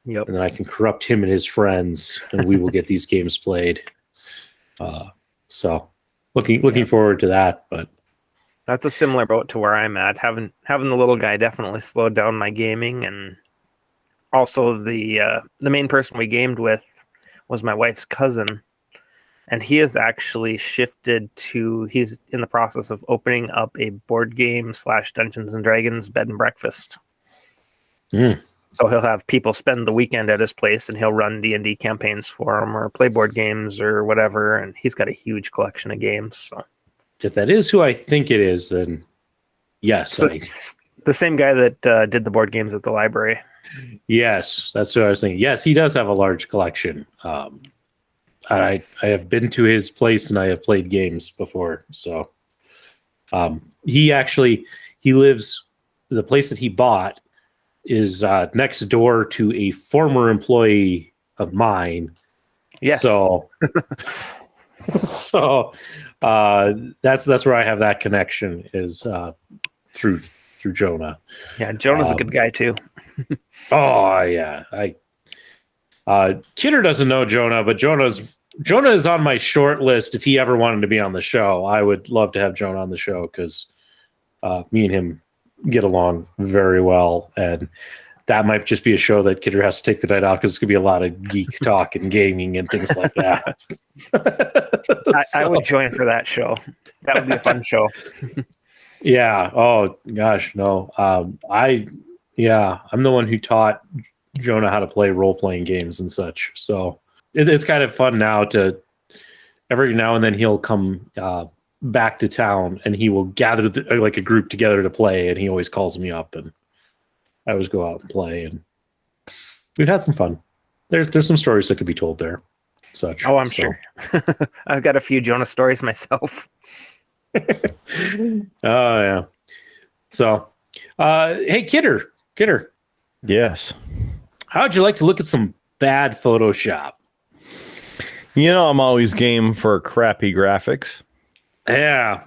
Yep. And then I can corrupt him and his friends, and we will get these games played. So looking forward to that. But that's a similar boat to where I'm at. Having the little guy definitely slowed down my gaming, and also the main person we gamed with was my wife's cousin, and he has actually shifted to. He's in the process of opening up a board game / Dungeons and Dragons bed and breakfast. So he'll have people spend the weekend at his place, and he'll run D&D campaigns for them or play board games or whatever. And he's got a huge collection of games. So if that is who I think it is, then yes. The same guy that did the board games at the library. Yes, that's what I was thinking. Yes, he does have a large collection. I have been to his place and I have played games before. So he lives, the place that he bought is next door to a former employee of mine. Yes. So that's where I have that connection is through Jonah. Yeah, Jonah's a good guy too. Oh yeah, Kidder doesn't know Jonah, but Jonah is on my short list. If he ever wanted to be on the show, I would love to have Jonah on the show because me and him get along very well, and that might just be a show that Kidder has to take the night off because it's gonna be a lot of geek talk and gaming and things like that. I would join for that show. That would be a fun show. Yeah. Oh gosh, no. I'm the one who taught Jonah how to play role-playing games and such. So it's kind of fun now to every now and then he'll come back to town and he will gather like a group together to play, and he always calls me up and I always go out and play, and we've had some fun. There's some stories that could be told there. Such. Oh, I'm sure. I've got a few Jonah stories myself. Oh yeah. So hey Kidder. Yes. How'd you like to look at some bad Photoshop? I'm always game for crappy graphics. Yeah.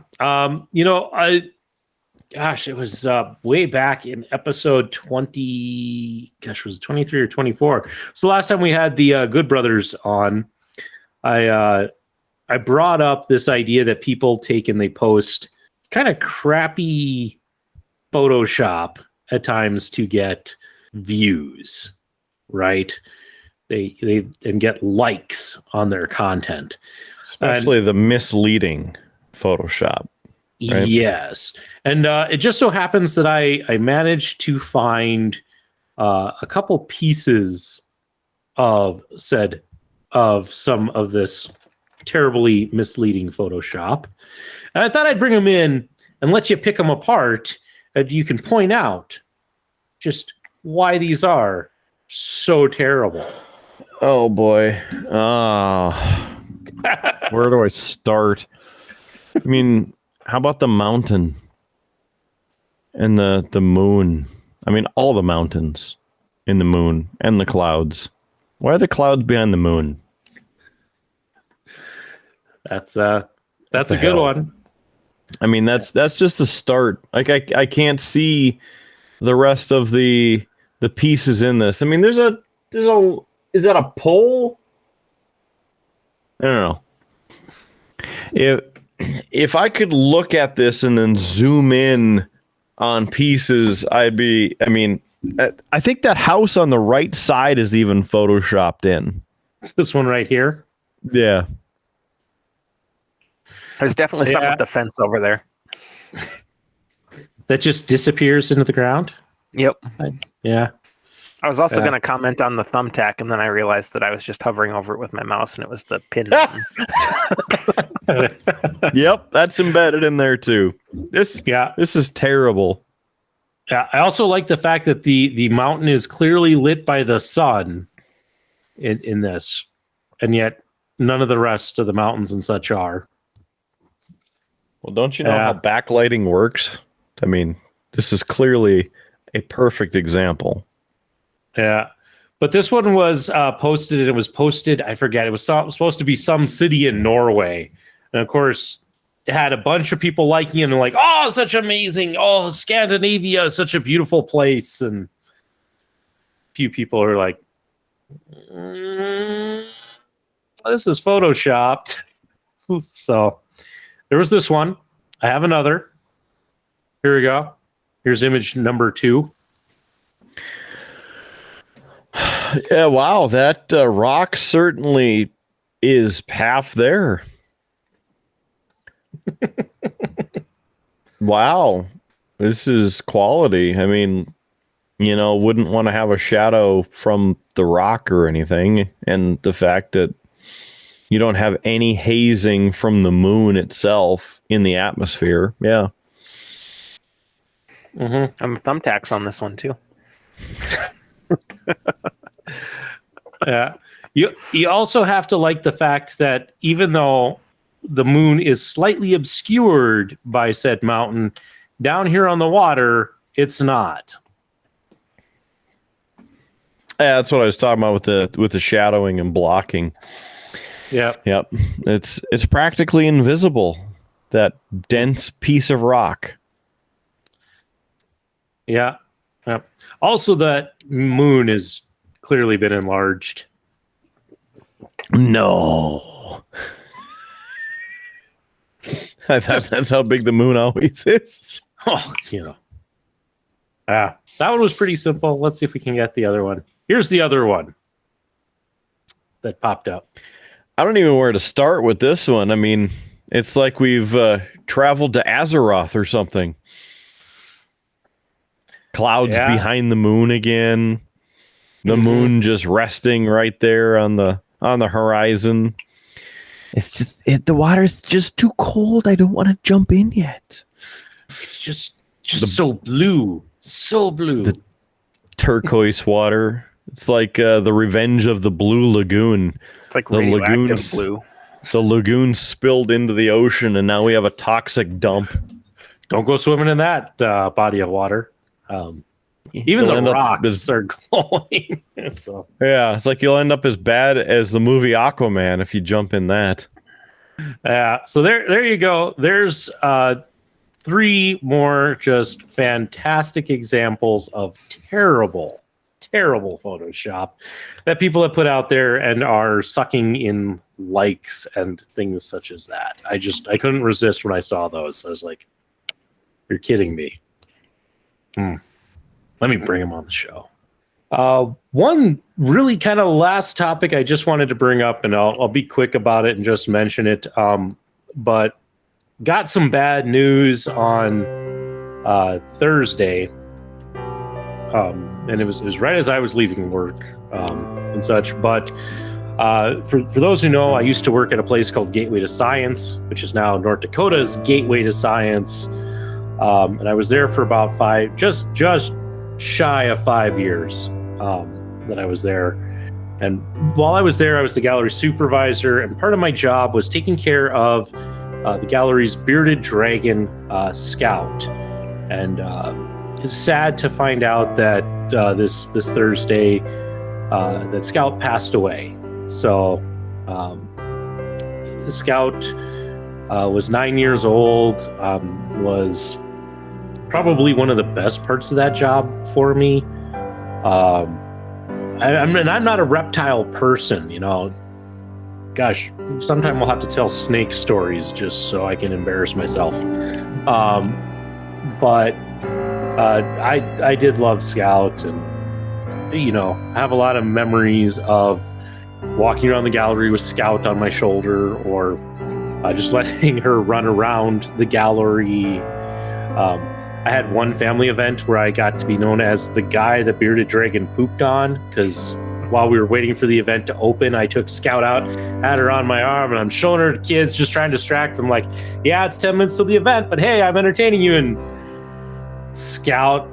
It was way back in episode 20. Gosh, was it 23 or 24? So last time we had the Good Brothers on, I brought up this idea that people take and they post kind of crappy Photoshop at times to get views, right? They and get likes on their content, especially the misleading Photoshop. Right? Yes, and it just so happens that I managed to find a couple pieces of some of this terribly misleading Photoshop, and I thought I'd bring them in and let you pick them apart, and you can point out just why these are so terrible. Oh boy. Where do I start? I mean, how about the mountain and the moon? I mean, all the mountains in the moon and the clouds. Why are the clouds behind the moon? That's a good one. I mean, that's just a start. Like I can't see the rest of the pieces in this. I mean, is that a pole? I don't know. If I could look at this and then zoom in on pieces, I think that house on the right side is even photoshopped in. This one right here? Yeah. There's definitely something with the fence over there. that just disappears into the ground. Yep. Yeah. I was also Yeah. going to comment on the thumbtack, and then I realized that I was just hovering over it with my mouse, and it was the pin. Yep, that's embedded in there too. This is terrible. Yeah, I also like the fact that the mountain is clearly lit by the sun in this, and yet none of the rest of the mountains and such are. Well, don't you know how backlighting works? I mean, this is clearly a perfect example. Yeah, but this one was posted, and it was posted, I forget, it was supposed to be some city in Norway. And of course, it had a bunch of people liking it and like, oh, such amazing. Oh, Scandinavia is such a beautiful place. And a few people are like, this is photoshopped. So there was this one. I have another. Here we go. Here's image number 2. Yeah, wow, that rock certainly is half there. Wow, this is quality. I mean, wouldn't want to have a shadow from the rock or anything. And the fact that you don't have any hazing from the moon itself in the atmosphere. Yeah. Mm-hmm. I'm thumbtacks on this one too. Yeah. You also have to like the fact that even though the moon is slightly obscured by said mountain, down here on the water, it's not. Yeah, that's what I was talking about with the shadowing and blocking. Yep. It's practically invisible, that dense piece of rock. Yeah. Yep. Also, that moon has clearly been enlarged. No. That's how big the moon always is. Oh, that one was pretty simple. Let's see if we can get the other one. Here's the other one that popped up. I don't even know where to start with this one. I mean, it's like we've traveled to Azeroth or something. Clouds behind the moon again. The moon just resting right there on the horizon. It's just the water's just too cold. I don't want to jump in yet. It's just so blue. So blue. The turquoise water. It's like the Revenge of the Blue Lagoon. It's like the lagoons blue. The lagoon spilled into the ocean, and now we have a toxic dump. Don't go swimming in that body of water. Even the rocks are glowing. So. Yeah, it's like you'll end up as bad as the movie Aquaman if you jump in that. Yeah, so there you go. There's 3 more just fantastic examples of terrible Photoshop that people have put out there and are sucking in likes and things such as that. I couldn't resist when I saw those. I was like, you're kidding me. Let me bring him on the show. One really kind of last topic I just wanted to bring up, and I'll be quick about it and just mention it. But got some bad news on Thursday. And it was right as I was leaving work and such. But for those who know, I used to work at a place called Gateway to Science, which is now North Dakota's Gateway to Science. And I was there for about just shy of 5 years that I was there. And while I was there, I was the gallery supervisor, and part of my job was taking care of the gallery's bearded dragon Scout. And it's sad to find out that this Thursday that Scout passed away. So Scout was 9 years old, was probably one of the best parts of that job for me. I'm not a reptile person, Gosh, sometime we'll have to tell snake stories just so I can embarrass myself. But I did love Scout, and I have a lot of memories of walking around the gallery with Scout on my shoulder, or just letting her run around the gallery. I had one family event where I got to be known as the guy the bearded dragon pooped on, because while we were waiting for the event to open, I took Scout out, had her on my arm, and I'm showing her to kids, just trying to distract them. Like, yeah, it's 10 minutes till the event, but hey, I'm entertaining you. And Scout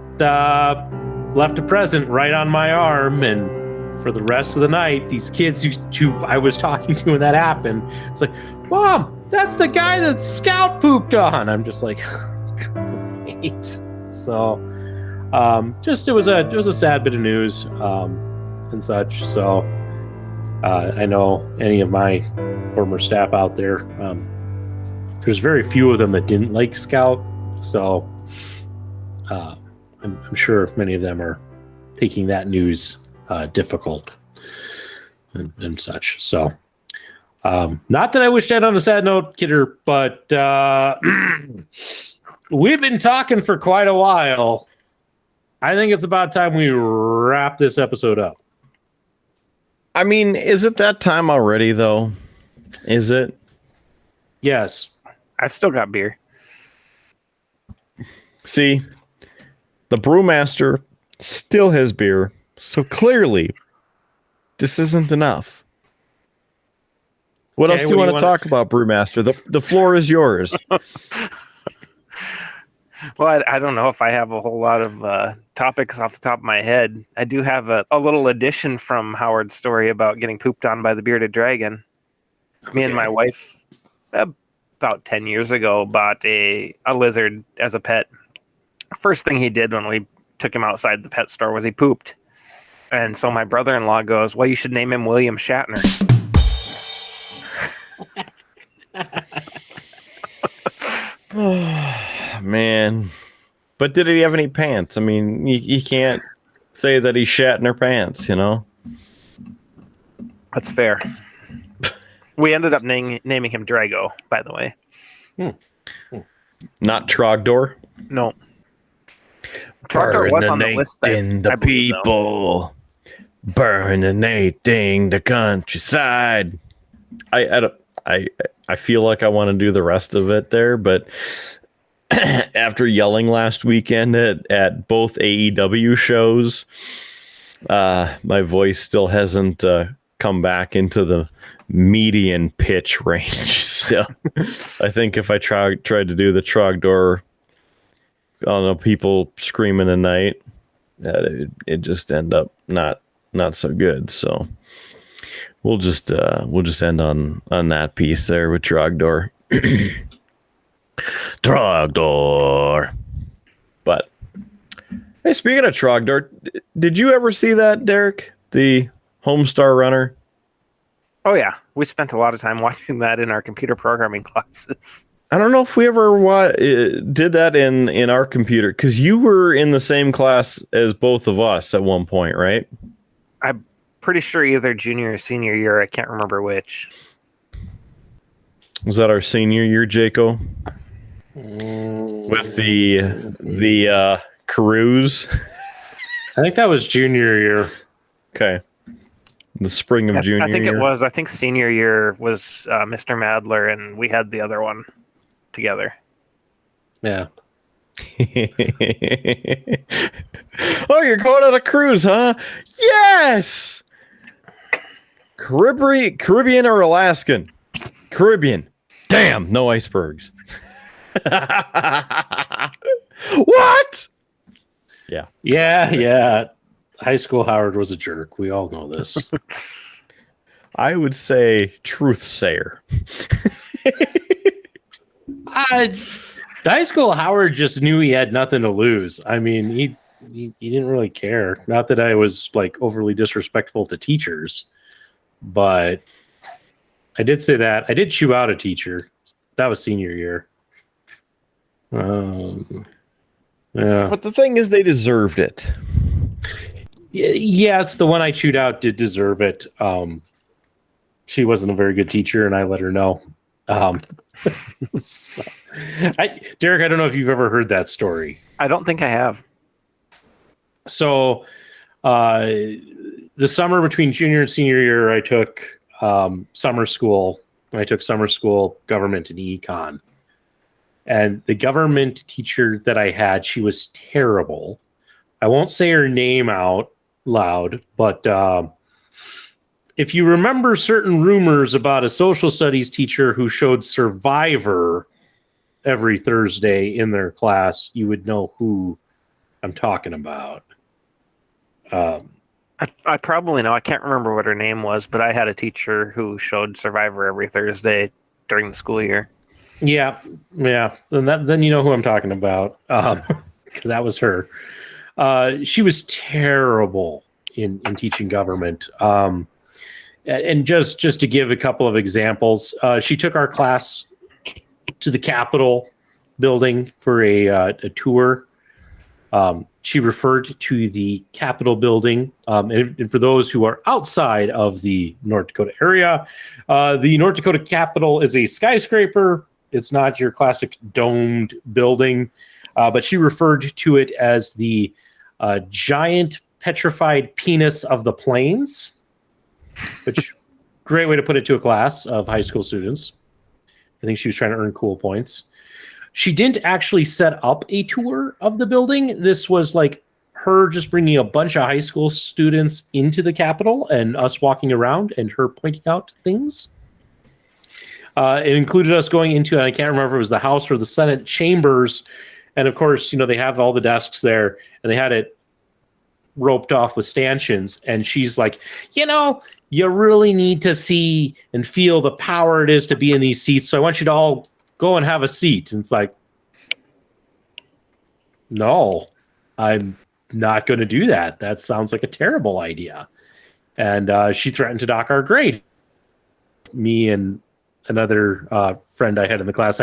left a present right on my arm, and for the rest of the night, these kids who I was talking to when that happened, it's like, Mom, that's the guy that Scout pooped on. I'm just like, great. So, it was a sad bit of news, and such. So, I know any of my former staff out there, there's very few of them that didn't like Scout. So, I'm sure many of them are taking that news difficult and such. So, not that I wish that on a sad note, Kidder, but we've been talking for quite a while. I think it's about time we wrap this episode up. I mean, is it that time already, though? Is it? Yes. I've still got beer. See, the Brewmaster still has beer, so clearly this isn't enough. What else do you want to talk about, Brewmaster? The floor is yours. Well, I don't know if I have a whole lot of topics off the top of my head. I do have a little addition from Howard's story about getting pooped on by the bearded dragon. Me and my wife, about 10 years ago, bought a lizard as a pet. First thing he did when we took him outside the pet store was he pooped. And so my brother-in-law goes, well, you should name him William Shatner. Man. But did he have any pants? I mean, you can't say that he shat in her pants, you know? That's fair. We ended up naming him Drago, by the way. Not Trogdor? No. Trogdor was on the list. The people. Burninating the countryside. I feel like I want to do the rest of it there, but after yelling last weekend at both AEW shows, my voice still hasn't come back into the median pitch range. So I think if I tried to do the Trogdor, I don't know, people screaming at night, that it just end up not so good. So we'll just end on that piece there with Trogdor. Trogdor. But hey, speaking of Trogdor, did you ever see that, Derek? The Homestar Runner? Oh yeah, we spent a lot of time watching that in our computer programming classes. I don't know if we ever did that in our computer, because you were in the same class as both of us at one point, right? I'm pretty sure either junior or senior year. I can't remember which. Was that our senior year, Jaco? With the cruise? I think that was junior year. Okay. The spring of junior year. I think it was. I think senior year was Mr. Madler, and we had the other one together. Yeah. Oh, you're going on a cruise, huh? Yes! Caribbean or Alaskan? Caribbean. Damn, no icebergs. What? Yeah. Yeah. High school Howard was a jerk. We all know this. I would say truth sayer. High school Howard just knew he had nothing to lose. I mean, he didn't really care. Not that I was like overly disrespectful to teachers, but I did say that. I did chew out a teacher. That was senior year. Yeah. But the thing is, they deserved it. Yes, the one I chewed out did deserve it. She wasn't a very good teacher, and I let her know. Derek, I don't know if you've ever heard that story. I don't think I have. So, the summer between junior and senior year, I took summer school. I took summer school government and econ. And the government teacher that I had, she was terrible. I won't say her name out loud, but if you remember certain rumors about a social studies teacher who showed Survivor every Thursday in their class, you would know who I'm talking about. I probably know. I can't remember what her name was, but I had a teacher who showed Survivor every Thursday during the school year. Yeah. Then you know who I'm talking about, because that was her. She was terrible in teaching government. And just to give a couple of examples, she took our class to the Capitol building for a tour. She referred to the Capitol building. And for those who are outside of the North Dakota area, the North Dakota Capitol is a skyscraper. It's not your classic domed building, but she referred to it as the giant petrified penis of the plains, which great way to put it to a class of high school students. I think she was trying to earn cool points. She didn't actually set up a tour of the building. This was like her just bringing a bunch of high school students into the Capitol and us walking around and her pointing out things. It included us going into, and I can't remember if it was the House or the Senate chambers. And of course, they have all the desks there and they had it roped off with stanchions. And she's like, you really need to see and feel the power it is to be in these seats. So I want you to all go and have a seat. And it's like, no, I'm not going to do that. That sounds like a terrible idea. And she threatened to dock our grade. Me and another friend I had in the class,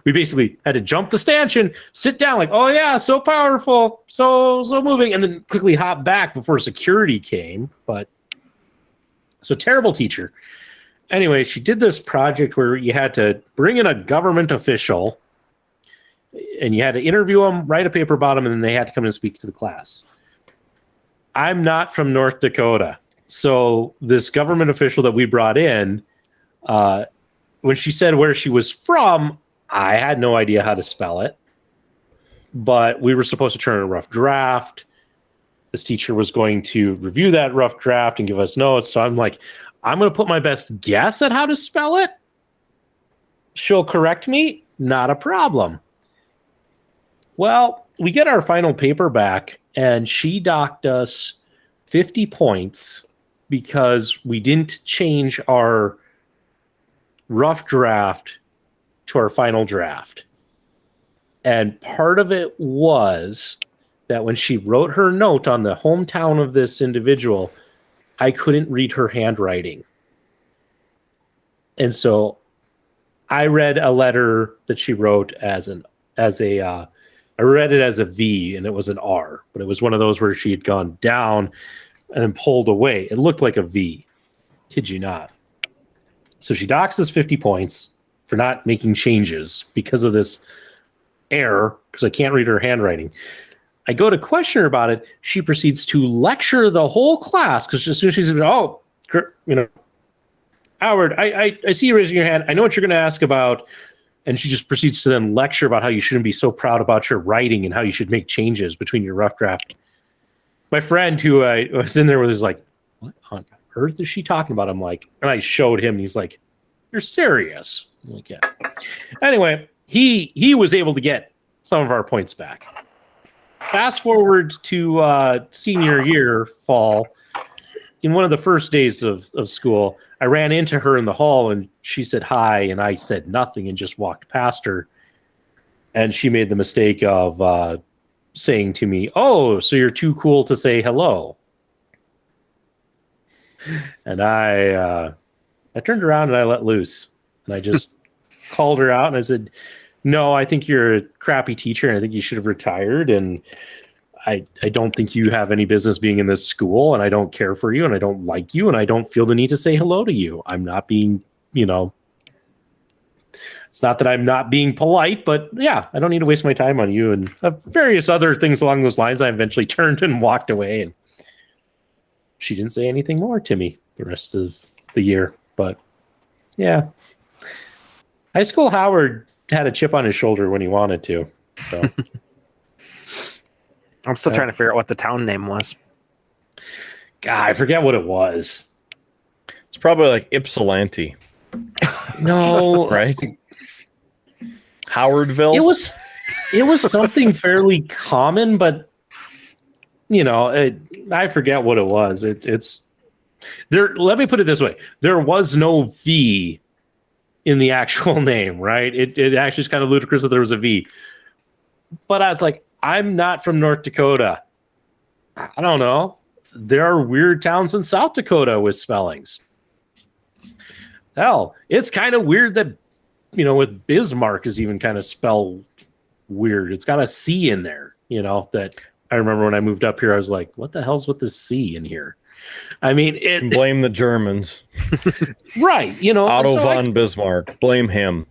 we basically had to jump the stanchion, sit down like, oh yeah, so powerful, so moving, and then quickly hop back before security came. But so terrible teacher. Anyway, she did this project where you had to bring in a government official and you had to interview them, write a paper about them, and then they had to come and speak to the class. I'm not from North Dakota. So this government official that we brought in, when she said where she was from, I had no idea how to spell it. But we were supposed to turn in a rough draft. This teacher was going to review that rough draft and give us notes. So I'm like, I'm going to put my best guess at how to spell it. She'll correct me. Not a problem. Well, we get our final paper back, and she docked us 50 points because we didn't change our rough draft to our final draft. And part of it was that when she wrote her note on the hometown of this individual, I couldn't read her handwriting. And so I read a letter that she wrote I read it as a V and it was an R, but it was one of those where she had gone down and then pulled away. It looked like a V. Kid you not. So she docks us 50 points for not making changes because of this error, because I can't read her handwriting. I go to question her about it. She proceeds to lecture the whole class because as soon as she said, Howard, I see you raising your hand. I know what you're going to ask about. And she just proceeds to then lecture about how you shouldn't be so proud about your writing and how you should make changes between your rough draft. My friend who was in there was like, what on earth is she talking about? I'm like, and I showed him. And he's like, you're serious? I'm like, yeah. Anyway, he was able to get some of our points back. Fast forward to senior year, fall. In one of the first days of school, I ran into her in the hall and she said hi, and I said nothing and just walked past her. And she made the mistake of saying to me, "Oh, so you're too cool to say hello." And I turned around and I let loose. And I just called her out and I said, "No, I think you're a crappy teacher and I think you should have retired. And I don't think you have any business being in this school, and I don't care for you and I don't like you and I don't feel the need to say hello to you. I'm not being, it's not that I'm not being polite, but yeah, I don't need to waste my time on you," and various other things along those lines. I eventually turned and walked away, and she didn't say anything more to me the rest of the year. But yeah, high school Howard had a chip on his shoulder when he wanted to. So I'm still trying to figure out what the town name was. God, I forget what it was. It's probably like Ypsilanti, No, right? Howardville. It was something fairly common, but I forget what it was. It's there. Let me put it this way: there was no V in the actual name, right? It actually is kind of ludicrous that there was a V. But I was like, I'm not from North Dakota. I don't know. There are weird towns in South Dakota with spellings. Hell, it's kind of weird that, with Bismarck is even kind of spelled weird. It's got a C in there, that I remember when I moved up here, I was like, what the hell's with this C in here? I mean, blame the Germans. Right. Otto von Bismarck. Blame him.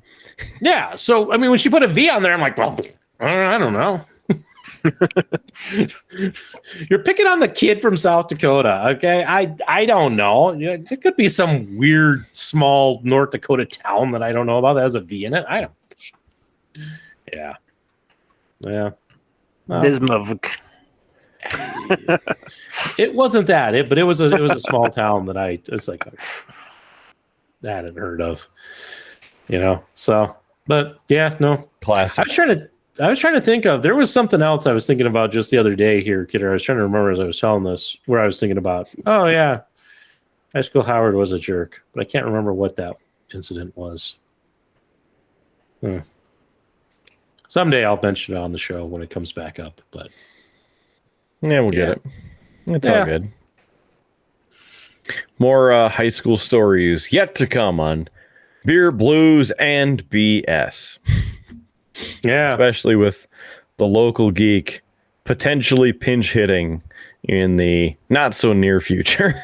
Yeah. So, I mean, when she put a V on there, I'm like, well, I don't know. You're picking on the kid from South Dakota, okay? I don't know. It could be some weird small North Dakota town that I don't know about that has a V in it. I don't. Yeah. Bismarck. It wasn't that, but it was a small town that it's like I hadn't heard of. So, but yeah, no. Classic. I was trying to think of, there was something else I was thinking about just the other day here, Kidder. I was trying to remember as I was telling this, where I was thinking about, oh yeah, High School Howard was a jerk, but I can't remember what that incident was. Someday I'll mention it on the show when it comes back up, but yeah, we'll get it. It's all good. More high school stories yet to come on Beer, Blues, and BS. Yeah, especially with the local geek potentially pinch hitting in the not so near future.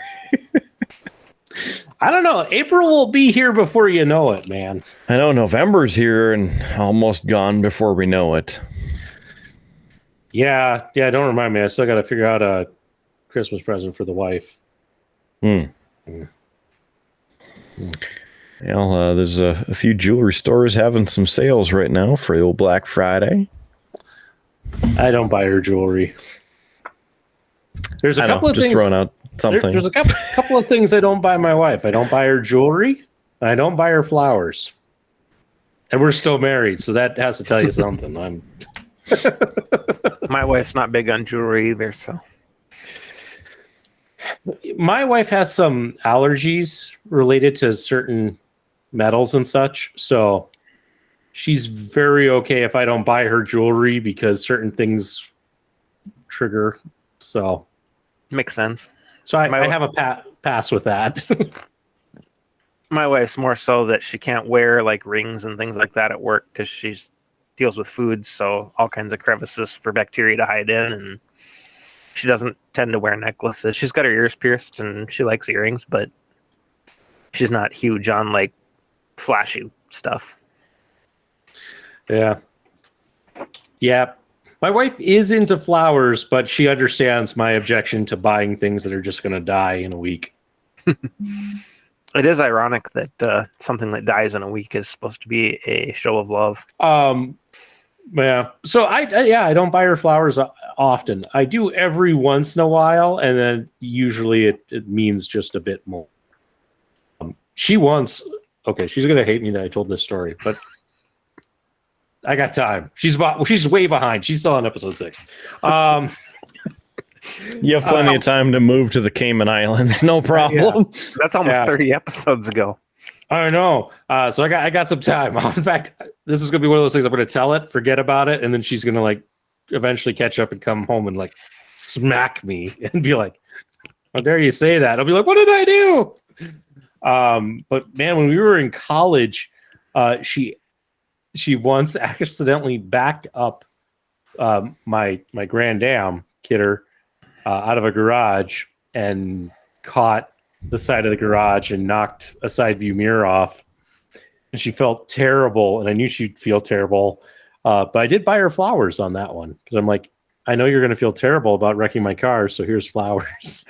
I don't know. April will be here before you know it, man. I know November's here and almost gone before we know it. Yeah. Don't remind me. I still got to figure out a Christmas present for the wife. Well, there's a few jewelry stores having some sales right now for the old Black Friday. I don't buy her jewelry. There's a couple of things. Throwing out something. There's a couple of things I don't buy my wife. I don't buy her jewelry. I don't buy her flowers. And we're still married, so that has to tell you something. My wife's not big on jewelry either, so. My wife has some allergies related to certain metals and such, so she's very okay if I don't buy her jewelry because certain things trigger. So makes sense. So I have a pass with that. My wife's more so that she can't wear like rings and things like that at work because she deals with food, so all kinds of crevices for bacteria to hide in, and she doesn't tend to wear necklaces. She's got her ears pierced and she likes earrings, but she's not huge on like flashy stuff. Yeah. My wife is into flowers, but she understands my objection to buying things that are just going to die in a week. It is ironic that something that dies in a week is supposed to be a show of love. Yeah. So I don't buy her flowers often. I do every once in a while, and then usually it means just a bit more. She once, she's gonna hate me that I told this story, but I got time. She's way behind. She's still on episode 6. You have plenty of time to move to the Cayman Islands, no problem. Yeah. That's almost 30 episodes ago. I know. So I got some time. In fact, this is gonna be one of those things I'm gonna tell it, forget about it, and then she's gonna like eventually catch up and come home and like smack me and be like, "How dare you say that?" I'll be like, "What did I do?" But man, when we were in college, she once accidentally backed up my Grand Dam Kidder out of a garage and caught the side of the garage and knocked a side view mirror off, and she felt terrible, and I knew she'd feel terrible, but I did buy her flowers on that one because I'm like, I know you're going to feel terrible about wrecking my car, so here's flowers.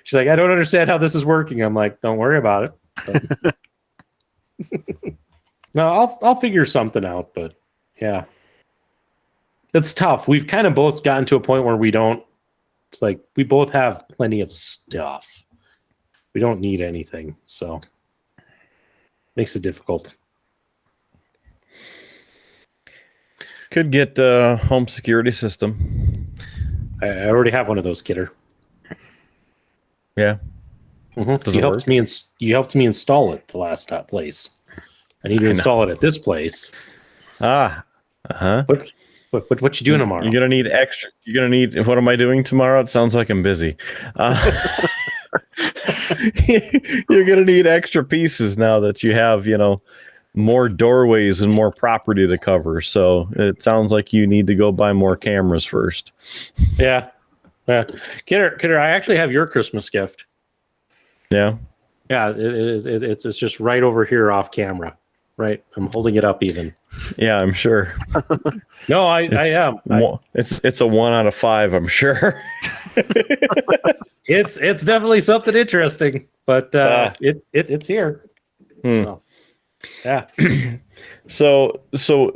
She's like, I don't understand how this is working. I'm like, don't worry about it. No, I'll figure something out, but yeah. It's tough. We've kind of both gotten to a point where it's like we both have plenty of stuff. We don't need anything, so makes it difficult. Could get a home security system. I already have one of those, Kidder. Yeah. Mm-hmm. You helped me install it the last place. I need to install it at this place. Ah. Uh-huh. What you doing tomorrow? You're gonna need extra. You're gonna need. What am I doing tomorrow? It sounds like I'm busy. You're gonna need extra pieces now that you have, more doorways and more property to cover. So it sounds like you need to go buy more cameras first. Yeah. Kidder, I actually have your Christmas gift. Yeah. Yeah, it's just right over here off camera. Right, I'm holding it up even. Yeah, I'm sure. No, I am. It's a 1 out of 5, I'm sure. It's definitely something interesting, but it's here. So, yeah. So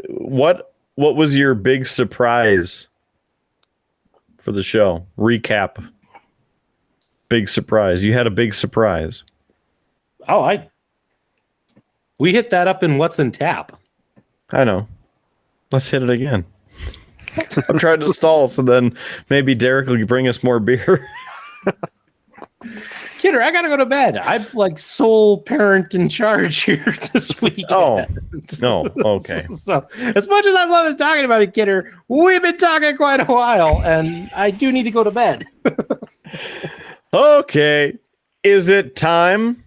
what was your big surprise for the show? Recap. Big surprise. You had a big surprise. Oh, we hit that up in What's in Tap. I know. Let's hit it again. I'm trying to stall, so then maybe Derek will bring us more beer. Kidder, I gotta go to bed. I'm like sole parent in charge here this weekend. Oh, no. Okay. So, as much as I love talking about it, Kidder, we've been talking quite a while, and I do need to go to bed. Okay. Is it time?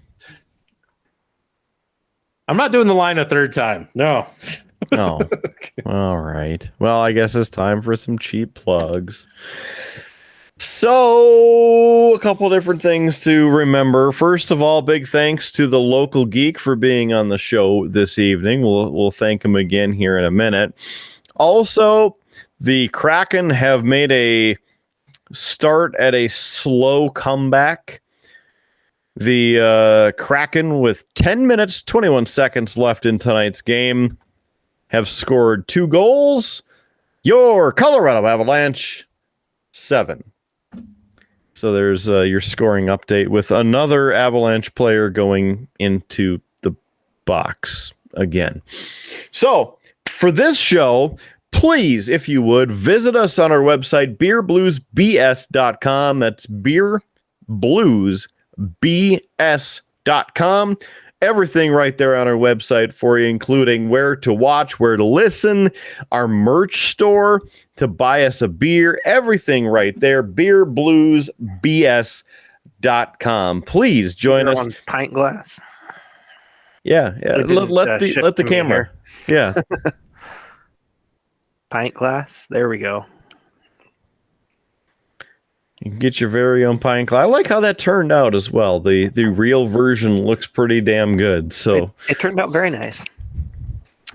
I'm not doing the line a third time. No. Oh. Okay. All right. Well, I guess it's time for some cheap plugs. So, a couple different things to remember. First of all, big thanks to the local geek for being on the show this evening. We'll thank him again here in a minute. Also, the Kraken have made a start at a slow comeback. The Kraken, with 10 minutes, 21 seconds left in tonight's game, have scored 2 goals. Your Colorado Avalanche, 7. So there's your scoring update with another Avalanche player going into the box again. So for this show, please, if you would, visit us on our website, beerbluesbs.com. That's beerbluesbs.com. Everything right there on our website for you, including where to watch, where to listen, our merch store, to buy us a beer, everything right there, beerbluesbs.com. Please join us. On pint glass. Yeah. Let the camera. Yeah. Pint glass. There we go. You can get your very own pint glass. I like how that turned out as well. The real version looks pretty damn good. So it turned out very nice.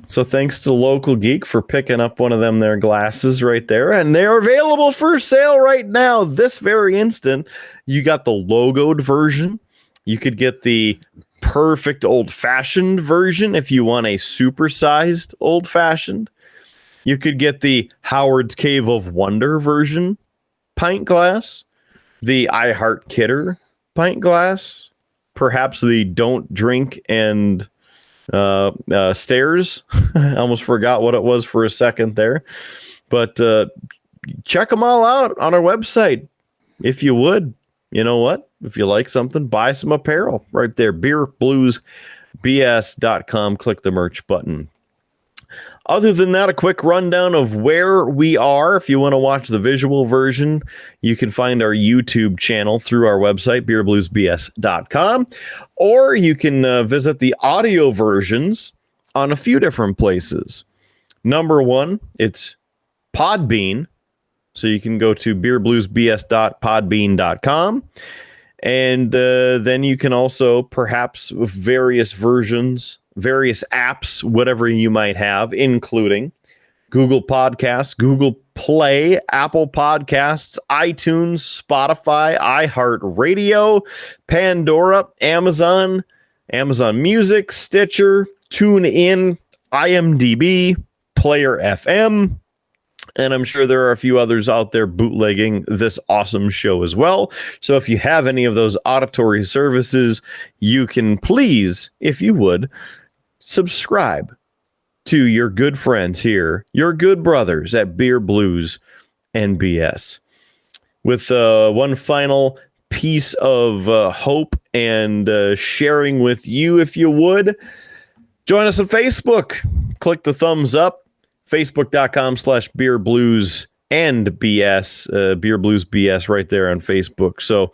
So thanks to Local Geek for picking up one of them their glasses right there. And they're available for sale right now, this very instant. You got the logoed version. You could get the perfect old-fashioned version if you want a supersized old-fashioned. You could get the Howard's Cave of Wonder version pint glass, the I Heart Kidder pint glass, perhaps the Don't Drink and stairs. I almost forgot what it was for a second there, but check them all out on our website if you would. You know what? If you like something, buy some apparel right there. beerbluesbs.com. Click the merch button. Other than that, a quick rundown of where we are. If you want to watch the visual version, you can find our YouTube channel through our website, beerbluesbs.com, or you can visit the audio versions on a few different places. Number one, it's Podbean. So you can go to beerbluesbs.podbean.com. And then you can also, perhaps with various versions, various apps, whatever you might have, including Google Podcasts, Google Play, Apple Podcasts, iTunes, Spotify, iHeartRadio, Pandora, Amazon, Amazon Music, Stitcher, TuneIn, IMDb, Player FM, and I'm sure there are a few others out there bootlegging this awesome show as well. So if you have any of those auditory services, you can please, if you would, subscribe to your good friends here, your good brothers at Beer Blues and BS. With one final piece of hope and sharing with you, if you would, join us on Facebook. Click the thumbs up. Facebook.com/Beer Blues and BS. Beer Blues BS right there on Facebook. So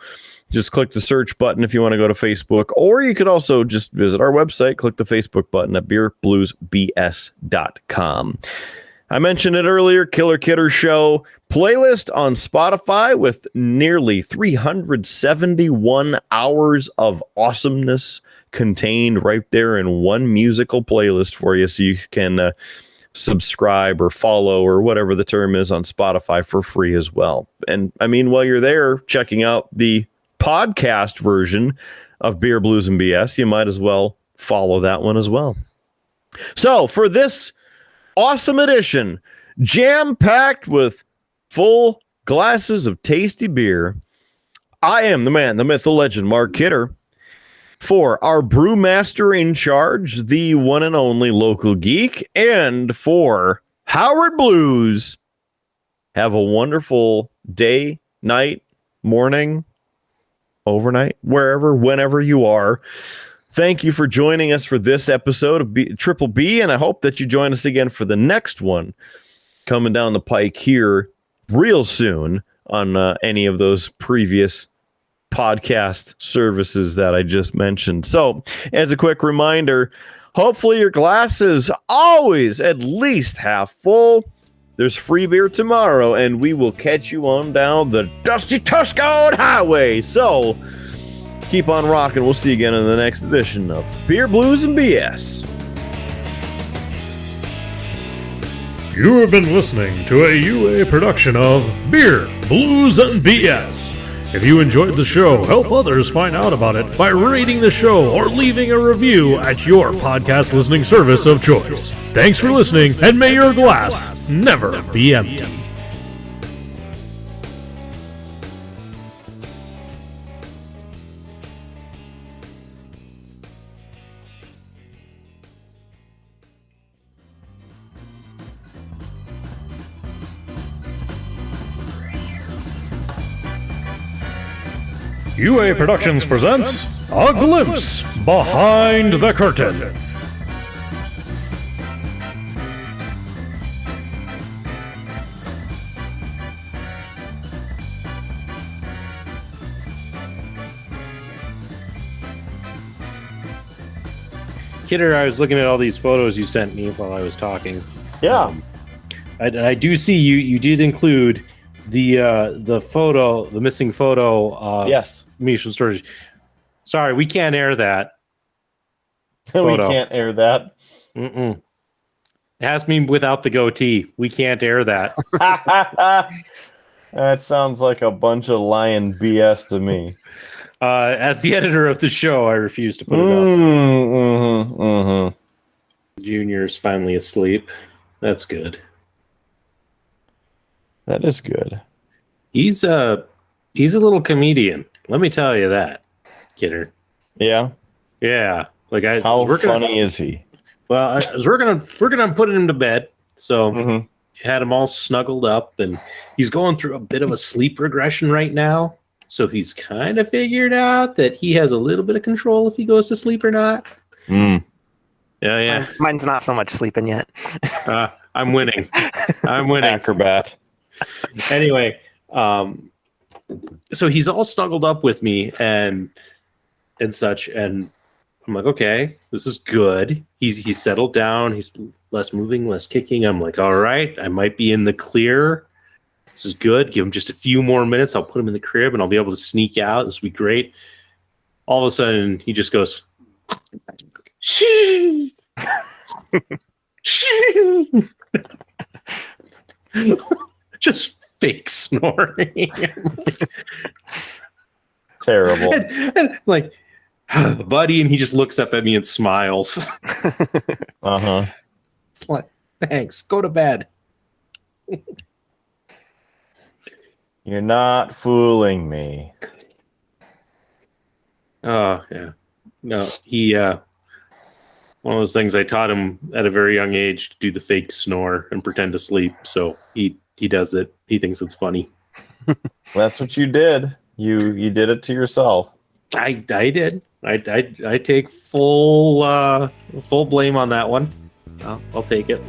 just click the search button if you want to go to Facebook, or you could also just visit our website, click the Facebook button at beerbluesbs.com. I mentioned it earlier, Killer Kidder Show playlist on Spotify with nearly 371 hours of awesomeness contained right there in one musical playlist for you, so you can subscribe or follow or whatever the term is on Spotify for free as well. And I mean, while you're there checking out the podcast version of Beer Blues and BS, you might as well follow that one as well. So for this awesome edition, jam-packed with full glasses of tasty beer, I am the man, the myth, the legend, Mark Kidder. For our brewmaster in charge, the one and only local geek, and for Howard Blues, have a wonderful day, night, morning, overnight, wherever, whenever you are. Thank you for joining us for this episode of Triple B, and I hope that you join us again for the next one coming down the pike here real soon on any of those previous podcast services that I just mentioned. So, as a quick reminder, hopefully your glass is always at least half full. There's free beer tomorrow, and we will catch you on down the Dusty Tuscone Highway. So, keep on rocking. We'll see you again in the next edition of Beer Blues and BS. You have been listening to a UA production of Beer, Blues, and BS. If you enjoyed the show, help others find out about it by rating the show or leaving a review at your podcast listening service of choice. Thanks for listening, and may your glass never be empty. UA Productions presents A Glimpse Behind the Curtain. Kidder, I was looking at all these photos you sent me while I was talking. Yeah. I do see you did include the photo, the missing photo. Yes. Misha storage. Sorry, we can't air that. We photo. can't air that. Mm-mm. It has me without the goatee. We can't air that. That sounds like a bunch of lying BS to me. As the editor of the show, I refuse to put it up. Junior's finally asleep. That's good. That is good. He's a little comedian. Let me tell you that, Kidder. Yeah. Yeah. Like How funny is he? Well, I was working on putting him to bed, so had him all snuggled up, and he's going through a bit of a sleep regression right now. So he's kind of figured out that he has a little bit of control if he goes to sleep or not. Yeah. Mine's not so much sleeping yet. I'm winning. Acrobat. Anyway, so he's all snuggled up with me and such, and I'm like, okay, this is good. He's settled down. He's less moving, less kicking. I'm like, all right, I might be in the clear. This is good. Give him just a few more minutes. I'll put him in the crib, and I'll be able to sneak out. This will be great. All of a sudden, he just goes, shoo. Shoo. Just fake snoring. Terrible. And like, buddy, and he just looks up at me and smiles. Uh-huh. It's like, thanks, go to bed. You're not fooling me. Oh, yeah. No, he, one of those things I taught him at a very young age to do the fake snore and pretend to sleep. So he does it. He thinks it's funny. That's what you did. You did it to yourself. I did. I take full blame on that one. I'll take it.